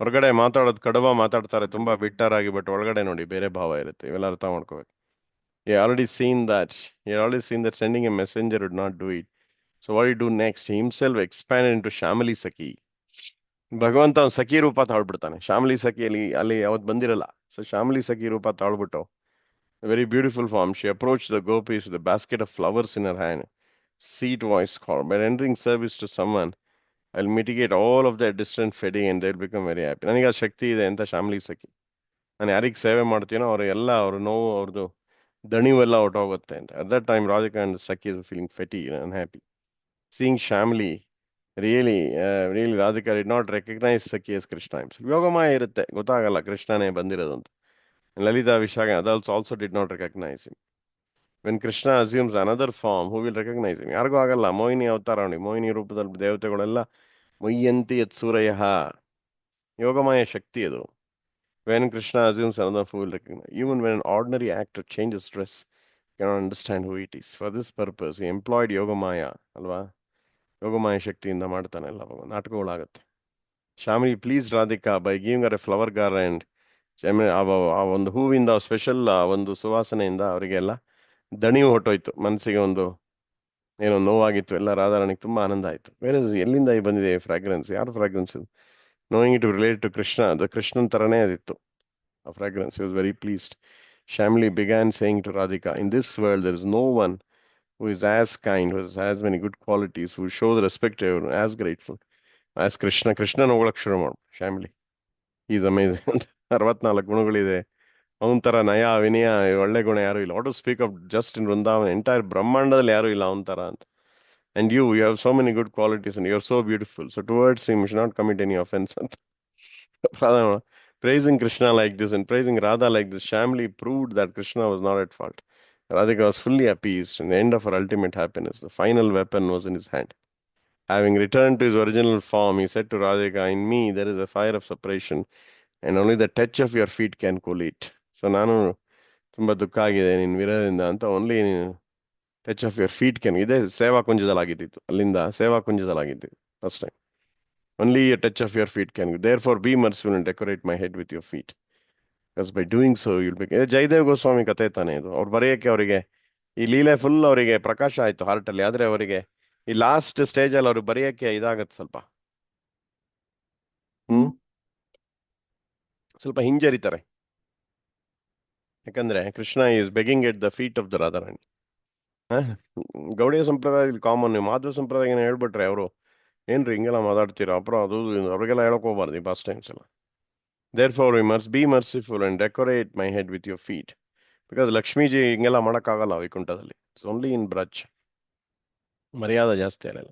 ಹೊರಗಡೆ ಮಾತಾಡೋದು ಕಡವ ಮಾತಾಡ್ತಾರೆ ತುಂಬಾ ಬಿಟ್ಟರ್ ಆಗಿ, ಬಟ್ ಒಳಗಡೆ ನೋಡಿ ಬೇರೆ ಭಾವ ಇರುತ್ತೆ. ಇವೆಲ್ಲ ಅರ್ಥ ಮಾಡ್ಕೋಬೇಕು. He had already seen that sending a messenger would not do it. So what did he do next? He himself expanded into Shamali Saki. ಭಗವಂತ ಅವ್ನು ಸಖಿ ರೂಪ ತಾಳ್ಬಿಡ್ತಾನೆ. ಶಾಮಲಿ ಸಖಿಯಲ್ಲಿ ಅಲ್ಲಿ ಅವತ್ತು ಬಂದಿರಲ್ಲ. ಸೊ ಶಾಮಲಿ ಸಖಿ ರೂಪ ತಾಳ್ಬಿಟ್ಟು very beautiful form. She approached the gopis with a basket of flowers in her hand. Sweet voice called, by rendering service to someone, I'll mitigate all of their distant fatigue and they'll become very happy. ನನಗೆ ಆ ಶಕ್ತಿ ಇದೆ ಅಂತ ಶಾಮಲಿ ಸಖಿ. ನಾನು ಯಾರಿಗೆ ಸೇವೆ ಮಾಡ್ತೀನೋ ಅವ್ರ ನೋವು, ಅವ್ರದ್ದು ದಣಿವೆಲ್ಲ ಹೊಟ್ಟೋಗುತ್ತೆ ಅಂತ. At that time, Radhika and Sakhi is feeling fatigued and unhappy. Seeing Shamli, really Radhika did not recognize Sakhi as Krishna himself. Yogamaya ಇರುತ್ತೆ, ಗೊತ್ತಾಗಲ್ಲ ಕೃಷ್ಣನೇ ಬಂದಿರೋದು ಅಂತ. Lalita Vishaka, adults also did not recognize him. When Krishna assumes another form who will recognize him? ಯಾರಿಗೂ ಆಗಲ್ಲ. ಮೋಹಿನಿ ಅವತಾರ ಅವನಿಗೆ, ಮೋಹಿನಿ ರೂಪದಲ್ಲಿ ದೇವತೆಗಳೆಲ್ಲ ಮುಯ್ಯಂತಿ ಯತ್ ಸೂರಯ, ಯೋಗಮಾಯ ಶಕ್ತಿ ಅದು. When Krishna assumes another Pooh will recognise. Even when an ordinary actor changes dress, cannot understand who it is. For this purpose he employed Yogamaya ಅಲ್ವಾ? ಯೋಗಮಾಯ ಶಕ್ತಿಯಿಂದ ಮಾಡ್ತಾನೆ ಎಲ್ಲ ನಾಟಕಗಳಾಗತ್ತೆ. Shyamali please Radhika by giving her a flower garland. ಆ ಒಂದು ಹೂವಿಂದ ಸ್ಪೆಷಲ್ ಒಂದು ಸುವಾಸನೆಯಿಂದ ಅವರಿಗೆಲ್ಲ ದಣಿವು ಹೊಟ್ಟೋಯ್ತು, ಮನಸ್ಸಿಗೆ ಒಂದು ಏನೋ ನೋವಾಗಿತ್ತು ಎಲ್ಲ. ರಾಧಾರಾಣಿಗೆ ತುಂಬಾ ಆನಂದ ಆಯ್ತು. ಬೇರೆ ಎಲ್ಲಿಂದ ಬಂದಿದೆ ಫ್ರಾಗ್ರೆನ್ಸ್? ಯಾರು fragrance? Knowing it related to Krishna, ಅದು ಕೃಷ್ಣನ್ ತರನೇ ಅದಿತ್ತು ಆ fragrance. He was very pleased. Shamli began saying to Radhika, in this world there is no one who is as kind, who has as many good qualities, who shows respect to everyone, as grateful as Krishna. Krishna ನೋಗಳಕ್ ಶುರು ಮಾಡು Shamli. He is amazing. ಅಂತ 64 ಗುಣಗಳಿದೆ. ಅವನ ತರ ನಯ ವಿನಯ ಒಳ್ಳೆ ಗುಣ ಯಾರು ಇಲ್ಲ. What to speak of just in Vrindavan, entire ಬ್ರಹ್ಮಾಂಡದಲ್ಲಿ ಯಾರು ಇಲ್ಲ ಅವನ ತರ ಅಂತ. And you have so many good qualities and you're so beautiful. So towards him, you should not commit any offense. Radha, praising Krishna like this and praising Radha like this, Shamli proved that Krishna was not at fault. Radhika was fully appeased, and the end of her ultimate happiness. The final weapon was in his hand. Having returned to his original form, he said to Radhika, in me there is a fire of separation, and only the touch of your feet can cool it. So ನಾನು ತುಂಬಾ ದುಃಖ ಆಗಿದೆ ನಿನ್ ವಿರಹದಿಂದ ಅಂತ. Only touch of your feet can. ಇದೇ ಸೇವಾ ಕುಂಜದಲ್ಲಾಗಿದ್ದಿತ್ತು, ಅಲ್ಲಿಂದ ಸೇವಾ ಕುಂಜದಲ್ಲಾಗಿದ್ದು first time. Only a touch of your feet can. Therefore be merciful and decorate my head with your feet. Because by doing so you'll be. Jayadev Goswami ಕತೆ ತಾನೆ ಇದು. ಅವ್ರು ಬರೆಯಕ್ಕೆ ಅವರಿಗೆ ಈ ಲೀಲೆ ಫುಲ್ ಅವರಿಗೆ ಪ್ರಕಾಶ ಆಯ್ತು ಹಾರ್ಟ್ ಅಲ್ಲಿ. ಆದ್ರೆ ಅವರಿಗೆ ಈ ಲಾಸ್ಟ್ ಸ್ಟೇಜ್ ಅಲ್ಲಿ ಅವ್ರಿಗೆ ಬರೆಯಕ್ಕೆ ಇದಾಗತ್ತೆ ಸ್ವಲ್ಪ. ಹ್ಮ್ ಸ್ವಲ್ಪ ಹಿಂಜರಿತಾರೆ. ಯಾಕಂದ್ರೆ Krishna is begging at the feet of the Radharani. Gaudiya ಸಂಪ್ರದಾಯದಲ್ಲಿ ಕಾಮನ್. ಮಾಧವ ಸಂಪ್ರದಾಯ ಹೇಳ್ಬಿಟ್ರೆ ಅವರು ಏನ್ರಿ ಹಿಂಗೆಲ್ಲ ಮಾತಾಡ್ತೀರಾ ಅப்புறம் ಅದು ಅವ್ರಿಗೆಲ್ಲ ಹೇಳಕ್ ಹೋಗ್ಬಾರ್ದು ಈ ಪಾಸ್ಟ್ ಟೈಮ್ಸ್ ಎಲ್ಲ. Therefore we must be merciful and decorate my head with your feet. Because Lakshmiji ಹಿಂಗೆಲ್ಲ ಮಾಡಕ್ಕಾಗಲ್ಲ ವೈಕುಂಠದಲ್ಲಿ. It's only in Braj. ಮರ್ಯಾದ ಜಾಸ್ತಿ ಅಲ್ಲ,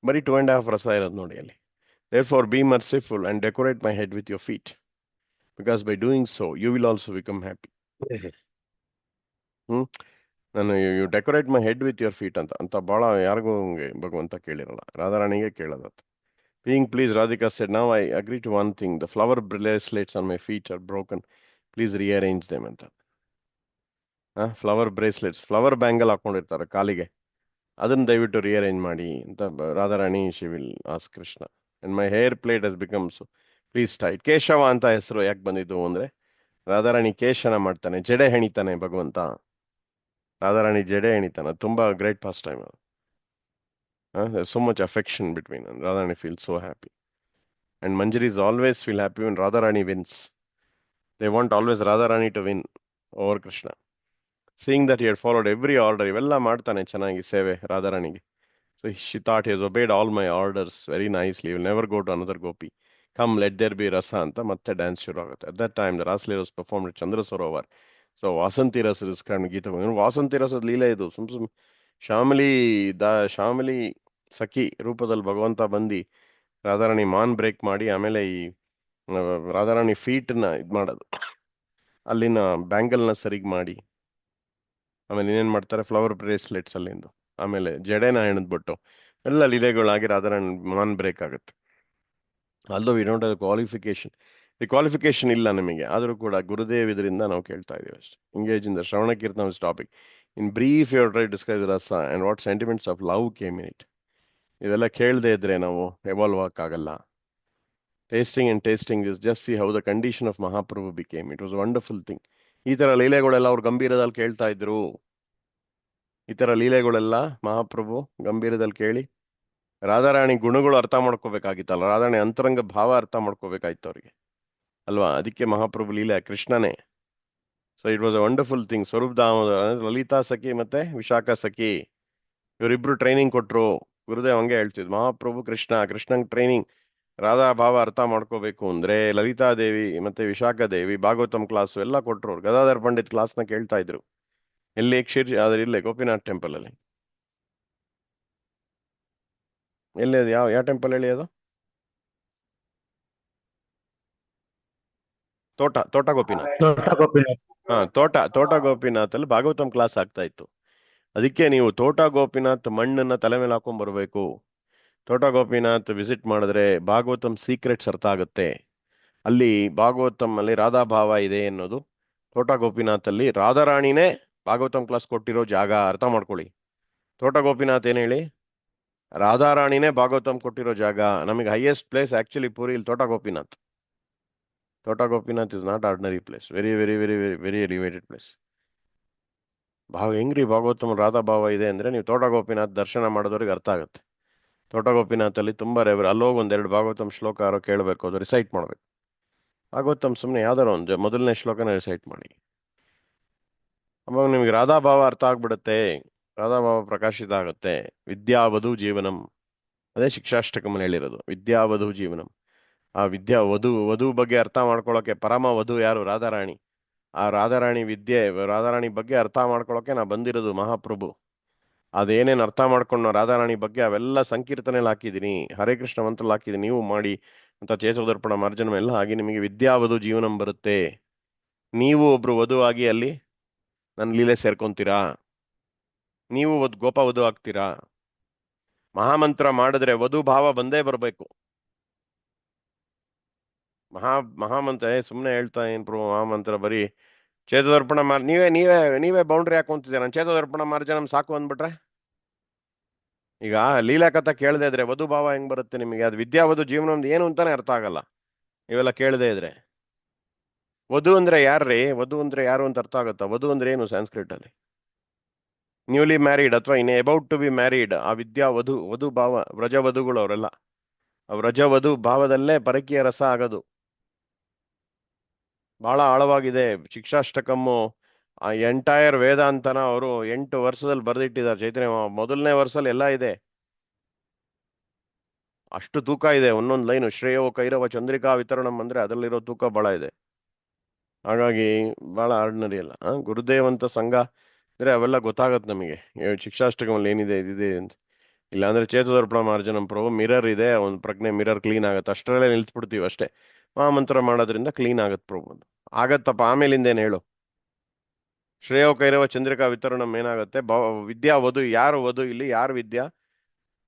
ಬರೀ 2.5 ರಸ ಇರೋದು ನೋಡಿ ಅಲ್ಲಿ. Therefore be merciful and decorate my head with your feet, because by doing so you will also become happy. Hmm ನಾನು you decorate my head with your feet ಅಂತ ಅಂತ ಬಹಳ ಯಾರಿಗೂ ಭಗವಂತ ಕೇಳಿರಲ್ಲ, ರಾಧಾರಾಣಿಗೆ ಕೇಳೋದತ್ತ. Being pleased, Radhika said, now I agree to one thing. The flower bracelets on my feet are broken. Please rearrange them ಅಂತ. ಫ್ಲವರ್ ಬ್ರೇಸ್ಲೆಟ್ಸ್, ಫ್ಲವರ್ ಬ್ಯಾಂಗಲ್ ಹಾಕೊಂಡಿರ್ತಾರೆ ಕಾಲಿಗೆ, ಅದನ್ನ ದಯವಿಟ್ಟು ರಿಅರೇಂಜ್ ಮಾಡಿ ಅಂತ Radharani she will ask Krishna. And my hair plate has become so please tight. Keshava ಅಂತ ಹೆಸರು ಯಾಕೆ ಬಂದಿದ್ದು ಅಂದ್ರೆ ರಾಧಾರಾಣಿ ಕೇಶನ ಮಾಡ್ತಾನೆ, ಜಡೆ ಹೆಣಿತಾನೆ ಭಗವಂತ. ರಾಧಾರಾಣಿ ಜಡೆ ಹೆಣಿತಾನೆ. ತುಂಬಾ great past time. So much affection between, and Radharani feels so happy. And Manjaris always feel happy when Radharani wins. They want always Radharani to win over Krishna. Seeing that he had followed every order, ಇವೆಲ್ಲ ಮಾಡ್ತಾನೆ ಚೆನ್ನಾಗಿ ಸೇವೆ ರಾಧಾರಾಣಿಗೆ. So she thought he has obeyed all my orders very nicely. He will never go to another gopi. Come, let there be rasa ಅಂತ ಮತ್ತೆ dance ಶುರು ಆಗುತ್ತೆ. At that time, the Rasli was performed at Chandra Sarovar. So Vasanthi ರಸ described in Gita. Vasanthi ರಸದ ಲೀಲೆ ಇದು. ಸುಮ್ ಶಾಮಲಿ ಶಾಮಲಿ ಸಖಿ ರೂಪದಲ್ಲಿ ಭಗವಂತ ಬಂದು ರಾಧಾರಾಣಿ ಮಾನ್ ಬ್ರೇಕ್ ಮಾಡಿ ಆಮೇಲೆ ಈ ರಾಧಾರಾಣಿ ಫೀಟ್ ನ ಇದ್ ಮಾಡೋದು, ಅಲ್ಲಿನ ಬ್ಯಾಂಗಲ್ ನ ಸರಿಗ್ ಮಾಡಿ ಆಮೇಲೆ ಇನ್ನೇನ್ ಮಾಡ್ತಾರೆ ಫ್ಲವರ್ ಬ್ರೇಸ್ಲೆಟ್ಸ್ ಅಲ್ಲಿಂದು, ಆಮೇಲೆ ಜಡೆನ ಹೆಣದ್ಬಿಟ್ಟು ಎಲ್ಲ ಲೀಲೆಗಳಾಗಿ ರಾಧಾರಾಣಿ ಮಾನ್ ಬ್ರೇಕ್ ಆಗುತ್ತೆ. ಅಲ್ಲೂ ವಿ ಡೋಂಟ್ ಹ್ಯಾವ್ ಕ್ವಾಲಿಫಿಕೇಶನ್. ಈ ಕ್ವಾಲಿಫಿಕೇಶನ್ ಇಲ್ಲ ನಿಮಗೆ, ಆದ್ರೂ ಕೂಡ ಗುರುದೇವ್ ಇದರಿಂದ ನಾವು ಕೇಳ್ತಾ ಇದೀವಿ ಅಷ್ಟೇ. Engage in the shravana kirtana topic. In brief you try describe the rasa and what sentiments of love came in it. ಇದೆಲ್ಲ ಕೇಳದೆ ಇದ್ರೆ ನಾವು ಎವಾಲ್ವ್ ಆಗಲ್ಲ. Tasting and tasting is just see how the condition of Mahaprabhu became. It was wonderful thing. ಈ ತರ ಲೀಲೆಗಳೆಲ್ಲ ಅವ್ರು ಗಂಭೀರದಲ್ಲಿ ಕೇಳ್ತಾ ಇದ್ರು. ಈ ತರ ಲೀಲೆಗಳೆಲ್ಲ ಮಹಾಪ್ರಭು ಗಂಭೀರದಲ್ಲಿ ಕೇಳಿ ರಾಧಾರಾಣಿ ಗುಣಗಳು ಅರ್ಥ ಮಾಡ್ಕೋಬೇಕಾಗಿತ್ತಲ್ಲ, ರಾಧಾರಾಣಿ ಅಂತರಂಗ ಭಾವ ಅರ್ಥ ಮಾಡ್ಕೋಬೇಕಾಯ್ತು ಅವ್ರಿಗೆ ಅಲ್ವಾ. ಅದಕ್ಕೆ ಮಹಾಪ್ರಭು ಲೀಲೆ ಕೃಷ್ಣನೇ. So it was a wonderful thing. Swarup Damodara, Lalita ಸಖಿ ಮತ್ತೆ ವಿಶಾಖ ಸಖಿ ಇವರಿಬ್ರು ಟ್ರೈನಿಂಗ್ ಕೊಟ್ರು. ಗುರುದೇವ್ ಹಂಗೆ ಹೇಳ್ತಿದ್ರು, ಮಹಾಪ್ರಭು ಕೃಷ್ಣಂಗ್ ಟ್ರೈನಿಂಗ್. ರಾಧಾ ಭಾವ ಅರ್ಥ ಮಾಡ್ಕೋಬೇಕು ಅಂದ್ರೆ ಲಲಿತಾ ದೇವಿ ಮತ್ತೆ ವಿಶಾಖ ದೇವಿ ಭಾಗವತಂ ಕ್ಲಾಸ್ ಎಲ್ಲ ಕೊಟ್ರು. ಗದಾಧರ್ ಪಂಡಿತ್ ಕ್ಲಾಸ್ನ ಕೇಳ್ತಾ ಇದ್ರು. ಎಲ್ಲಿ ಕ್ಷೀರ್ ಅದ್ರ ಇಲ್ಲೇ ಗೋಪಿನಾಥ್ ಟೆಂಪಲ್ ಅಲ್ಲಿ. ಎಲ್ಲಿ ಅದು? ಯಾವ ಟೆಂಪಲ್ ಹೇಳಿ ಅದು? ತೋಟ ಗೋಪಿನಾಥ್. ದೊಡ್ಡ ಗೋಪಿನಾಥ್. ಹಾ, ತೋಟ ಗೋಪಿನಾಥ್ ಅಲ್ಲಿ ಭಾಗವತಂ ಕ್ಲಾಸ್ ಆಗ್ತಾ ಇತ್ತು. ಅದಕ್ಕೆ ನೀವು ತೋಟ ಗೋಪಿನಾಥ್ ಮಣ್ಣನ್ನ ತಲೆ ಮೇಲೆ ಹಾಕೊಂಡ್ ಬರ್ಬೇಕು. ತೋಟ ಗೋಪಿನಾಥ್ ವಿಸಿಟ್ ಮಾಡಿದ್ರೆ ಭಾಗವತಂ ಸೀಕ್ರೆಟ್ಸ್ ಅರ್ಥ ಆಗುತ್ತೆ. ಅಲ್ಲಿ ಭಾಗವತಂ ಅಲ್ಲಿ ರಾಧಾಭಾವ ಇದೆ ಅನ್ನೋದು ತೋಟ ಗೋಪಿನಾಥ್ ಅಲ್ಲಿ ರಾಧಾರಾಣಿನೇ ಭಾಗವತಂ ಕ್ಲಾಸ್ ಕೊಟ್ಟಿರೋ ಜಾಗ, ಅರ್ಥ ಮಾಡ್ಕೊಳ್ಳಿ. ತೋಟ ಗೋಪಿನಾಥ್ ಏನ್ ಹೇಳಿ, ರಾಧಾರಾಣಿನೇ ಭಾಗವತಂ ಕೊಟ್ಟಿರೋ ಜಾಗ. ನಮಗೆ ಹೈಯೆಸ್ಟ್ ಪ್ಲೇಸ್ ಆಕ್ಚುಲಿ ಪೂರಿ ತೋಟ ಗೋಪಿನಾಥ್. ತೋಟ Gopinath is not ordinary place, very very very very elevated place. ಹೆಂಗ್ರಿ ಭಾಗವತಂ ರಾಧಾ ಭಾವ ಇದೆ ಅಂದ್ರೆ ನೀವು ತೋಟ ಗೋಪಿನಾಥ್ ದರ್ಶನ ಮಾಡೋದವ್ರಿಗೆ ಅರ್ಥ ಆಗುತ್ತೆ. ತೋಟ ಗೋಪಿನಾಥ್ ಅಲ್ಲಿ ತುಂಬಾ ಅಲ್ಲೋಗಿ ಒಂದೆರಡು ಭಾಗವತಂ ಶ್ಲೋಕ ಯಾರೋ ಕೇಳಬೇಕು, ಅದು ರಿಸೈಟ್ ಮಾಡ್ಬೇಕು. ಭಾಗವತಂ ಸುಮ್ಮನೆ ಯಾವ್ದಾರು ಒಂದು ಮೊದಲನೇ ಶ್ಲೋಕನ ರಿಸೈಟ್ ಮಾಡಿ, ಅವಾಗ ನಿಮಗೆ ರಾಧಾಭಾವ ಅರ್ಥ ಆಗ್ಬಿಡುತ್ತೆ. ರಾಧಾಭಾವ ಪ್ರಕಾಶಿತ ಆಗುತ್ತೆ. ವಿದ್ಯಾವಧು ಜೀವನಂ, ಅದೇ ಶಿಕ್ಷಾಷ್ಟಕಮಲ್ಲಿ ಹೇಳಿರೋದು, ವಿದ್ಯಾವಧು ಜೀವನಂ. ಆ ವಧು ಬಗ್ಗೆ ಅರ್ಥ ಮಾಡ್ಕೊಳ್ಳೋಕೆ ಪರಮ ವಧು ಯಾರು? ರಾಧಾರಾಣಿ. ಆ ರಾಧಾರಾಣಿ ಬಗ್ಗೆ ಅರ್ಥ ಮಾಡ್ಕೊಳ್ಳೋಕೆ ನಾ ಬಂದಿರೋದು ಮಹಾಪ್ರಭು. ಅದೇನೇನು ಅರ್ಥ ಮಾಡ್ಕೊಂಡು ರಾಧಾರಾಣಿ ಬಗ್ಗೆ ಅವೆಲ್ಲ ಸಂಕೀರ್ತನೆಯಲ್ಲಿ ಹಾಕಿದ್ದೀನಿ, ಹರೇ ಕೃಷ್ಣ ಮಂತ್ರದಲ್ಲಿ ಹಾಕಿದ್ದೀನಿ, ನೀವು ಮಾಡಿ ಅಂತ ಚೇತೋದರ್ಪಣ ಮಾರ್ಜನ ಎಲ್ಲ ಆಗಿ ನಿಮಗೆ ವಿದ್ಯಾವಧು ಜೀವನಂ ಬರುತ್ತೆ. ನೀವು ಒಬ್ರು ವಧು ಆಗಿ ಅಲ್ಲಿ ನನ್ನ ಲೀಲೆ ಸೇರ್ಕೊಂತೀರಾ, ನೀವು ಗೋಪವಧು ಆಗ್ತೀರಾ. ಮಹಾಮಂತ್ರ ಮಾಡಿದ್ರೆ ವಧು ಭಾವ ಬಂದೇ ಬರಬೇಕು. ಮಹಾಮಂತ್ರ ಸುಮ್ಮನೆ ಹೇಳ್ತಾ ಏನ್ ಪ್ರಭು ಮಹಾಮಂತ್ರ ಬರೀ ಚೇತೋದರ್ಪಣ ನೀವೇ ಬೌಂಡ್ರಿ ಹಾಕೊಂತಿದ್ದೀರ. ನಾನು ಚೇತೋದರ್ಪಣ ಮಾರ್ಜನಂ ಸಾಕು ಅಂದ್ಬಿಟ್ರೆ, ಈಗ ಲೀಲಾ ಕಥಾ ಕೇಳದೆ ಇದ್ರೆ ವಧು ಭಾವ ಹೆಂಗ್ ಬರುತ್ತೆ ನಿಮಗೆ? ಅದು ವಿದ್ಯಾವಧು ಜೀವನ ಏನು ಅಂತಾನೆ ಅರ್ಥ ಆಗಲ್ಲ ಇವೆಲ್ಲ ಕೇಳದೆ ಇದ್ರೆ. ವಧು ಅಂದ್ರೆ ಯಾರ್ರೀ? ವಧು ಅಂದ್ರೆ ಯಾರು ಅಂತ ಅರ್ಥ ಆಗುತ್ತಾ? ವಧು ಅಂದ್ರೆ ಏನು ಸಂಸ್ಕೃತ ಅಲ್ಲಿ? ನ್ಯೂಲಿ ಮ್ಯಾರಿಡ್ ಅಥವಾ in about to be married, ಆ ವಧು ಭಾವ, ವ್ರಜವಧುಗಳು ಅವರೆಲ್ಲ ವ್ರಜವಧು ಭಾವದಲ್ಲೇ ಪರಕೀಯ ರಸ ಆಗೋದು. ಬಹಳ ಆಳವಾಗಿದೆ ಶಿಕ್ಷಾಷ್ಟಕಮ್ಮು. ಆ ಎಂಟೈರ್ ವೇದಾಂತನ ಅವರು 8 ವರ್ಷದಲ್ಲಿ ಬರೆದಿಟ್ಟಿದ್ದಾರೆ ಚೈತನ್ಯ. ಮೊದಲನೇ ವರ್ಷದಲ್ಲಿ ಎಲ್ಲ ಇದೆ, ಅಷ್ಟು ತೂಕ ಇದೆ ಒಂದೊಂದು ಲೈನು. ಶ್ರೇಯೋ ಕೈರವ ಚಂದ್ರಿಕಾ ವಿತರಣಂ ಅಂದ್ರೆ ಅದರಲ್ಲಿರೋ ತೂಕ ಬಹಳ ಇದೆ. ಹಾಗಾಗಿ ಬಹಳ ಆರ್ಡಿನರಿ ಅಲ್ಲ. ಗುರುದೇವಂತ ಸಂಘ ಅಂದ್ರೆ ಅವೆಲ್ಲ ಗೊತ್ತಾಗತ್ತೆ ನಮಗೆ, ಶಿಕ್ಷಾಷ್ಟಕಮಲ್ಲಿ ಏನಿದೆ ಇದಿದೆ ಅಂತ. ಇಲ್ಲಾಂದ್ರೆ ಚೇತೋದರ್ಪಣ ಮಾರ್ಜನಂ ಪ್ರಭು ಮಿರರ್ ಇದೆ, ಒಂದು ಪ್ರಜ್ಞೆ ಮಿರರ್ ಕ್ಲೀನ್ ಆಗುತ್ತೆ, ಅಷ್ಟರಲ್ಲೇ ನಿಲ್ಸ್ಬಿಡ್ತೀವಿ ಅಷ್ಟೇ. ಮಹಾಮಂತ್ರ ಮಾಡೋದ್ರಿಂದ ಕ್ಲೀನ್ ಆಗತ್ತೆ ಪ್ರಭು. ಆಗತ್ತಪ್ಪ, ಆಮೇಲಿಂದೇನು ಹೇಳು? ಶ್ರೇಯೋ ಕೈರವ ಚಂದ್ರಿಕಾ ವಿತರಣಂ ಏನಾಗುತ್ತೆ? ವಿದ್ಯಾ ವಧು, ಯಾರು ವಧು ಇಲ್ಲಿ? ಯಾರು ವಿದ್ಯಾ,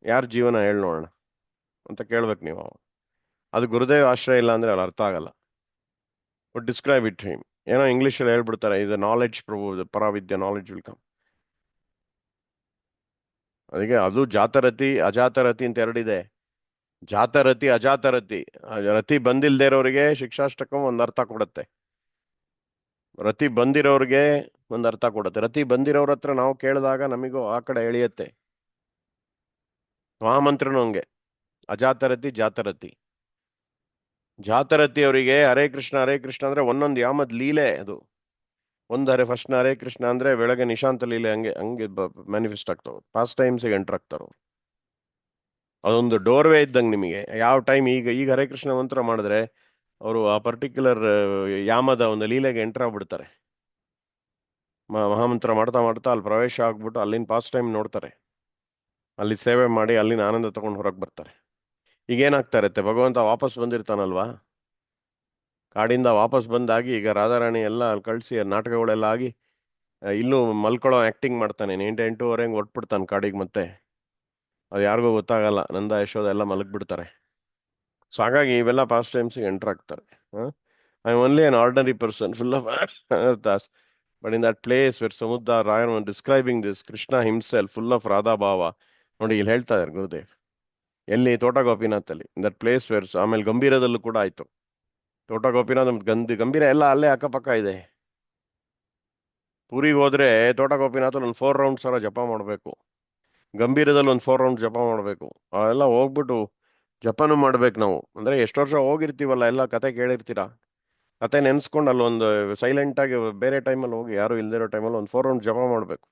ಯಾರು ಜೀವನ ಹೇಳಿ ನೋಡೋಣ ಅಂತ ಕೇಳ್ಬೇಕು ನೀವು. ಅದು ಗುರುದೇವ ಆಶ್ರಯ ಇಲ್ಲ ಅಂದ್ರೆ ಅಲ್ಲಿ ಅರ್ಥ ಆಗಲ್ಲ. Describe it him. ಏನೋ ಇಂಗ್ಲೀಷಲ್ಲಿ ಹೇಳ್ಬಿಡ್ತಾರೆ, ಇದು ನಾಲೆಡ್ಜ್ ಪ್ರಭು, ಪರವಿದ್ಯಾ, ನಾಲೆಡ್ಜ್ ವಿಲ್ ಕಮ್. ಅದಕ್ಕೆ ಅದು ಜಾತರತಿ ಅಜಾತರತಿ ಅಂತ ಎರಡಿದೆ. ಜಾತರತಿ ಅಜಾತರತಿ. ರತಿ ಬಂದಿಲ್ದೇ ಇರೋರಿಗೆ ಶಿಕ್ಷಾಷ್ಟಕಂ ಒಂದು ಅರ್ಥ ಕೊಡುತ್ತೆ, ರತಿ ಬಂದಿರೋರಿಗೆ ಒಂದು ಅರ್ಥ ಕೊಡುತ್ತೆ. ರತಿ ಬಂದಿರೋರ ಹತ್ರ ನಾವು ಕೇಳಿದಾಗ ನಮಿಗೂ ಆ ಕಡೆ ಎಳೆಯತ್ತೆ. ಮಹಾಮಂತ್ರನು ಹಂಗೆ, ಅಜಾತರತಿ ಜಾತರತಿ. ಜಾತರತಿ ಅವರಿಗೆ ಹರೇ ಕೃಷ್ಣ ಅಂದ್ರೆ ಒಂದೊಂದು ಯಾಮದ್ ಲೀಲೆ ಅದು. ಫಸ್ಟ್ ಹರೇ ಕೃಷ್ಣ ಅಂದ್ರೆ ಬೆಳಗ್ಗೆ ನಿಶಾಂತ ಲೀಲೆ ಹಂಗೆ ಹಂಗೆ ಮ್ಯಾನಿಫೆಸ್ಟ್ ಆಗ್ತಾವ, ಪಾಸ್ಟ್ ಟೈಮ್ಸ್ ಎಂಟರ್ ಆಗ್ತಾರ. ಅದೊಂದು ಡೋರ್ವೇ ಇದ್ದಂಗೆ ನಿಮಗೆ. ಯಾವ ಟೈಮ್ ಈಗ ಹರೇ ಕೃಷ್ಣ ಮಂತ್ರ ಮಾಡಿದ್ರೆ ಅವರು ಆ ಪರ್ಟಿಕ್ಯುಲರ್ ಯಾಮದ ಒಂದು ಲೀಲೆಗೆ ಎಂಟರ್ ಆಗ್ಬಿಡ್ತಾರೆ. ಮಹಾಮಂತ್ರ ಮಾಡ್ತಾ ಮಾಡ್ತಾ ಅಲ್ಲಿ ಪ್ರವೇಶ ಆಗ್ಬಿಟ್ಟು ಅಲ್ಲಿನ ಪಾಸ್ಟ್ ಟೈಮ್ ನೋಡ್ತಾರೆ, ಅಲ್ಲಿ ಸೇವೆ ಮಾಡಿ ಅಲ್ಲಿನ ಆನಂದ ತಗೊಂಡು ಹೊರಗೆ ಬರ್ತಾರೆ. ಈಗ ಏನಾಗ್ತಾ ಇರುತ್ತೆ, ಭಗವಂತ ವಾಪಸ್ ಬಂದಿರ್ತಾನಲ್ವಾ, ಕಾಡಿಂದ ವಾಪಸ್ ಬಂದಾಗಿ ಈಗ ರಾಧಾರಾಣಿ ಎಲ್ಲ ಅಲ್ಲಿ ಕಳಿಸಿ ನಾಟಕಗಳೆಲ್ಲ ಆಗಿ ಇಲ್ಲೂ ಮಲ್ಕೊಳ್ಳೋ ಆಕ್ಟಿಂಗ್ ಮಾಡ್ತಾನೆ. 8:30 ಹೊಟ್ಬಿಡ್ತಾನೆ ಕಾಡಿಗೆ. ಮತ್ತೆ ಅದು ಯಾರಿಗೂ ಗೊತ್ತಾಗಲ್ಲ, ನಂದ ಯಶೋದ ಎಲ್ಲ ಮಲಗ್ಬಿಡ್ತಾರೆ. ಸೊ ಹಾಗಾಗಿ ಇವೆಲ್ಲ ಪಾಸ್ಟ್ ಟೈಮ್ಸ್ ಎಂಟರ್ ಆಗ್ತಾರೆ. I only an ordinary person full of ಅರ್ಥಾಸ್, but in that place where ಸಮುದ್ರ ರಾಯನ್ describing this Krishna himself full of Radha bhava. ನೋಡಿ ಇಲ್ಲಿ ಹೇಳ್ತಾ ಇದ್ದಾರೆ ಗುರುದೇವ್, ಎಲ್ಲಿ? ತೋಟ ಗೋಪಿನಾಥ್ ಅಲ್ಲಿ, ಇನ್ ದಟ್ ಪ್ಲೇಸ್ ವೆರ್. ಆಮೇಲೆ ಗಂಭೀರದಲ್ಲೂ ಕೂಡ ಆಯ್ತು. ತೋಟ ಗೋಪಿನಾಥ್ ಗಂಭೀರ ಎಲ್ಲ ಅಲ್ಲೇ ಅಕ್ಕಪಕ್ಕ ಇದೆ. ಪೂರಿಗೆ ಹೋದ್ರೆ ತೋಟ ಗೋಪಿನಾಥಲ್ಲಿ ಒಂದು 4 ರೌಂಡ್ಸ್ ಜಪ ಮಾಡಬೇಕು, ಗಂಭೀರದಲ್ಲಿ ಒಂದು 4 ರೌಂಡ್ ಜಪ ಮಾಡಬೇಕು. ಅವೆಲ್ಲ ಹೋಗ್ಬಿಟ್ಟು ಜಪನೂ ಮಾಡ್ಬೇಕು ನಾವು. ಅಂದ್ರೆ ಎಷ್ಟು ವರ್ಷ ಹೋಗಿರ್ತೀವಲ್ಲ, ಎಲ್ಲ ಕತೆ ಕೇಳಿರ್ತೀರಾ, ಕತೆ ನೆನ್ಸ್ಕೊಂಡು ಅಲ್ಲೊಂದು ಸೈಲೆಂಟ್ ಆಗಿ ಬೇರೆ ಟೈಮಲ್ಲಿ ಹೋಗಿ, ಯಾರು ಇಲ್ದಿರೋ ಟೈಮಲ್ಲಿ ಒಂದು 4 ರೌಂಡ್ ಜಪ ಮಾಡ್ಬೇಕು.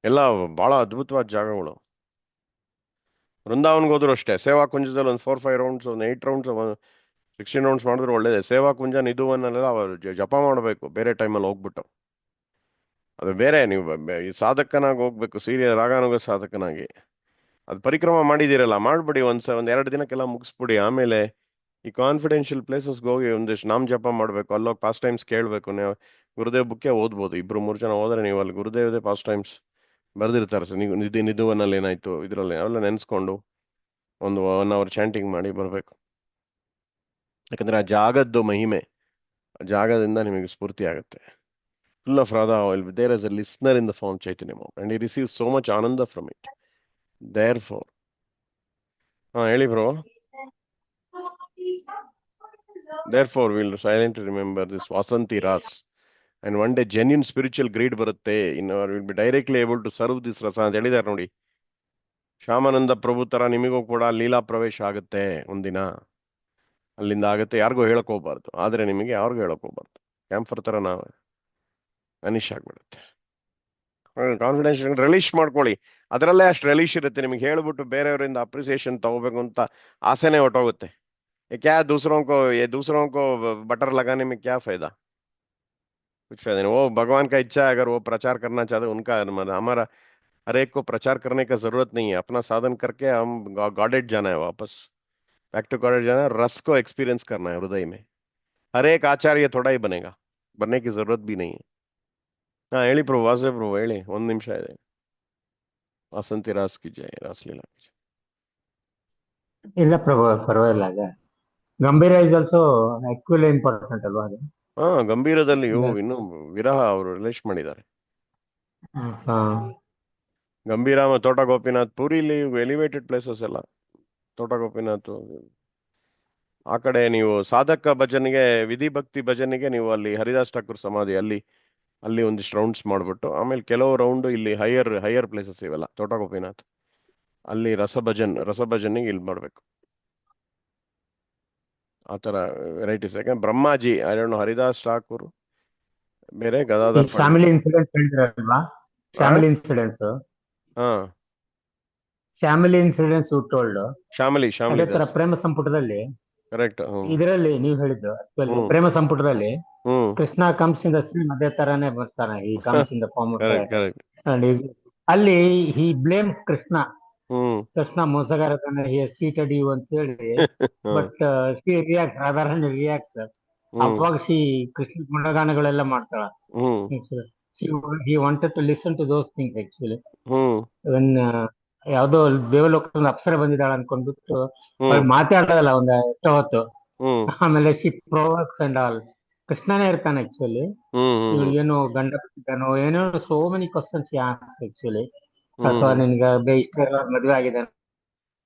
ಎಲ್ಲ ಬಹಳ ಅದ್ಭುತವಾದ ಜಾಗಗಳು. ವೃಂದಾವನ್ಗೆ ಹೋದ್ರು ಅಷ್ಟೇ, ಸೇವಾ ಕುಂಜದಲ್ಲಿ ಒಂದು 4-5 ರೌಂಡ್ಸ್, ಒಂದು 8 ರೌಂಡ್ಸ್, 16 ರೌಂಡ್ಸ್ ಮಾಡಿದ್ರೆ ಒಳ್ಳೇದೇ. ಸೇವಾ ಕುಂಜ ನಿಧುವನ್ನೆಲ್ಲ ಜಪ ಮಾಡಬೇಕು ಬೇರೆ ಟೈಮಲ್ಲಿ ಹೋಗ್ಬಿಟ್ಟು. ಅದು ಬೇರೆ, ನೀವು ಈ ಸಾಧಕನಾಗಿ ಹೋಗ್ಬೇಕು, ರಾಗಾನುಗ ಸಾಧಕನಾಗಿ. ಅದು ಪರಿಕ್ರಮ ಮಾಡಿದಿರಲ್ಲ, ಮಾಡ್ಬಿಡಿ ಒಂದ್ 2 ದಿನಕ್ಕೆಲ್ಲ ಮುಗಿಸ್ಬಿಡಿ. ಆಮೇಲೆ ಈ ಕಾನ್ಫಿಡೆನ್ಷಿಯಲ್ ಪ್ಲೇಸಸ್ಗೆ ಹೋಗಿ ಒಂದಿಷ್ಟು ನಾಮ ಜಪ ಮಾಡಬೇಕು, ಅಲ್ಲೋಗಿ ಪಾಸ್ಟ್ ಟೈಮ್ಸ್ ಕೇಳಬೇಕು. ನೀವು ಗುರುದೇವ್ ಬುಕ್ಕೇ ಓದ್ಬೋದು, 2-3 ಜನ ಹೋದ್ರೆ ನೀವು ಅಲ್ಲಿ ಗುರುದೇವ್ದೇ ಪಾಸ್ಟ್ ಟೈಮ್ಸ್ ಬರ್ದಿರ್ತಾರೆ ಸರ್. ನೀವು ನಿಧುವನಲ್ಲಿ ಏನಾಯ್ತು ಇದರಲ್ಲಿ ಅವೆಲ್ಲ ನೆನೆಸ್ಕೊಂಡು ಒಂದು 1 hour ಚಾಂಟಿಂಗ್ ಮಾಡಿ ಬರಬೇಕು. ಯಾಕಂದ್ರೆ ಆ ಜಾಗದ್ದು ಮಹಿಮೆ, ಆ ಜಾಗದಿಂದ ನಿಮಗೆ ಸ್ಫೂರ್ತಿ ಆಗುತ್ತೆ. ಫುಲ್ ಆಫ್ ರಾಧಾ ಆಯಿಲ್, there is a listener in the form Chaitanya Mahaprabhu and he receive so much ananda from it. Therefore ಹೇಳಿ ಬ್ರೋ. Therefore, we'll silently remember this Vasanti Ras. And one day genuine spiritual greed ಬರುತ್ತೆ. We'll be directly able to serve this rasa ಅಂತ ಹೇಳಿದಾರೆ ನೋಡಿ. ಶ್ಯಾಮಾನಂದ ಪ್ರಭು ತರ ನಿಮಗೂ ಕೂಡ ಲೀಲಾ ಪ್ರವೇಶ ಆಗುತ್ತೆ ಒಂದಿನ. ಅಲ್ಲಿಂದ ಆಗುತ್ತೆ, ಯಾರಿಗೂ ಹೇಳಕ್ ಹೋಗ್ಬಾರ್ದು. ಆದ್ರೆ ನಿಮಗೆ ಯಾರಿಗೂ ಹೇಳಕ್ ಹೋಗ್ಬಾರ್ದು. ಕ್ಯಾಂಫರ್ ತರ ನಾವು ಅನಿಶ್ ಆಗ್ಬಿಡುತ್ತೆ. ಕಾನ್ಫಿಡೆನ್ಸ್ ರಿಲೀಸ್ ಮಾಡ್ಕೊಳ್ಳಿ. ಅದರಲ್ಲೇ ಅಷ್ಟು ರಿಲೀಸ್ ಇರುತ್ತೆ. ನಿಮ್ಗೆ ಹೇಳ್ಬಿಟ್ಟು ಬೇರೆಯವರಿಂದ ಅಪ್ರಿಸಿಯೇಷನ್ ತಗೋಬೇಕು ಅಂತ ಆಸೆನೇ ಹೊಟ್ಟೋಗುತ್ತೆ. क्या दूसरों को बटर लगाने में क्या फायदा, कुछ फायदा नहीं. वो भगवान का इच्छा है, अगर वो प्रचार करना चाहते उनका, हमारा हर एक को प्रचार करने का जरूरत नहीं है. अपना साधन करके हम गॉडेड जाना है, वापस बैक टू गॉडेड जाना है. रस को एक्सपीरियंस करना है हृदय में. हर एक आचार्य थोड़ा ही बनेगा, बनने की जरूरत भी नहीं है. हाँ ಹೇಳಿ ಪ್ರಭು, ವಾಸೆ ಪ್ರಭು ಹೇಳಿ, 1 ನಿಮಿಷ ಇದೆ. ವಾಸಂತಿ ರಾಸ್ ಕಿ ಜೈ, ರಾಸಲೀಲಾ ಕಿ ಜೈ. ಇಲ್ಲ ಪ್ರಭು, ಪರವಾಗಿಲ್ಲ. ಗಂಭೀರ ಇಸ್ ಆಲ್ಸೋ ಈಕ್ವಲಿ ಇಂಪಾರ್ಟೆಂಟ್ ಅಲ್ವಾ ಅದು? ಗಂಭೀರದಲ್ಲಿ ಇನ್ನು ವಿರಹ ಅವರು ರಿಲೀಸ್ ಮಾಡಿದ್ದಾರೆ. ಗಂಭೀರ, ತೋಟ ಗೋಪಿನಾಥ್, ಪುರಿಲಿ ಎಲಿವೇಟೆಡ್ ಪ್ಲೇಸಸ್ ಎಲ್ಲ. ತೋಟ ಗೋಪಿನಾಥ್ ಆ ಕಡೆ ನೀವು ಸಾಧಕ ಭಜನೆಗೆ, ವಿಧಿ ಭಕ್ತಿ ಭಜನೆಗೆ ನೀವು ಅಲ್ಲಿ ಹರಿದಾಸ್ ಠಾಕೂರ್ ಸಮಾಧಿ ಅಲ್ಲಿ ಒಂದಿಷ್ಟು ರೌಂಡ್ಸ್ ಮಾಡ್ಬಿಟ್ಟು ಆಮೇಲೆ ಕೆಲವು ರೌಂಡ್ ಇಲ್ಲಿ ಹೈಯರ್ ಪ್ಲೇಸಸ್ ಇವೆಲ್ಲ. ತೋಟ ಗೋಪಿನಾಥ್ ಅಲ್ಲಿ ರಸಭಜನೆಗೆ ಇಲ್ಲಿ ಮಾಡ್ಬೇಕು. ಆ ತರ ವೆರೈಟೀಸ್. ಯಾಕಂದ್ರೆ Brahmaji, I don't know, Haridas Thakur ಬೇರೆ, ಗದಾಧರ್ ಫ್ಯಾಮಿಲಿ ಇನ್ಸಿಡೆಂಟ್ಸ್ ಹೇಳಿದ್ರಲ್ವಾ, family incidents, family incidents told. Shyamali ಅದೇ ತರ ಪ್ರೇಮ ಸಂಪುಟದಲ್ಲಿ, ಕರೆಕ್ಟ್, ಇದರಲ್ಲಿ ನೀವು ಹೇಳಿದ್ದು ಪ್ರೇಮ ಸಂಪುಟದಲ್ಲಿ Krishna comes in the scene, ಅದೇ ತರಾನೇ ಬರ್ತಾನೆ. ಈ ಕಮ್ಸ್ ಇನ್ ದ ಫಾರ್ಮ್ ಅಲ್ಲಿ ಹಿ ಬ್ಲೇಮ್ಸ್ ಕೃಷ್ಣ ಮೋಸಗಾರ ತಾನೆ, ಹಿ ಸೀಟೆಡ್ ಯು ಅಂತ ಹೇಳಿ. But she react, Radharani reacts. ಅವಾಗ ಕೃಷ್ಣ ಗುಣಗಾನಗಳೆಲ್ಲ ಮಾಡ್ತಾಳ. he wanted to listen to those things actually. when ಯಾವ್ದೋ ದೇವಲೋಕದ ಅಪ್ಸರೆ ಬಂದಿದ್ದಾಳ ಅನ್ಕೊಂಡ್ಬಿಟ್ಟು ಮಾತಾಡಲ್ಲ ಒಂದ್ ಎಷ್ಟೋ ಹೊತ್ತು. ಆಮೇಲೆ ಶಿ ಪ್ರೊವೋಕ್ಸ್ ಅಂಡ್ ಆಲ್. ಕೃಷ್ಣನೇ ಇರ್ತಾನೆ ಆಕ್ಚುಲಿ. ಏನು ಗಂಡ ಏನೋ ಸೋ ಮೆನಿ ಕ್ವಶನ್ಸ್ ಆಕ್ಚುಲಿ. ಅಥವಾ ನಿನ್ಗೆ ಇಷ್ಟ ಮದುವೆ ಆಗಿದೆ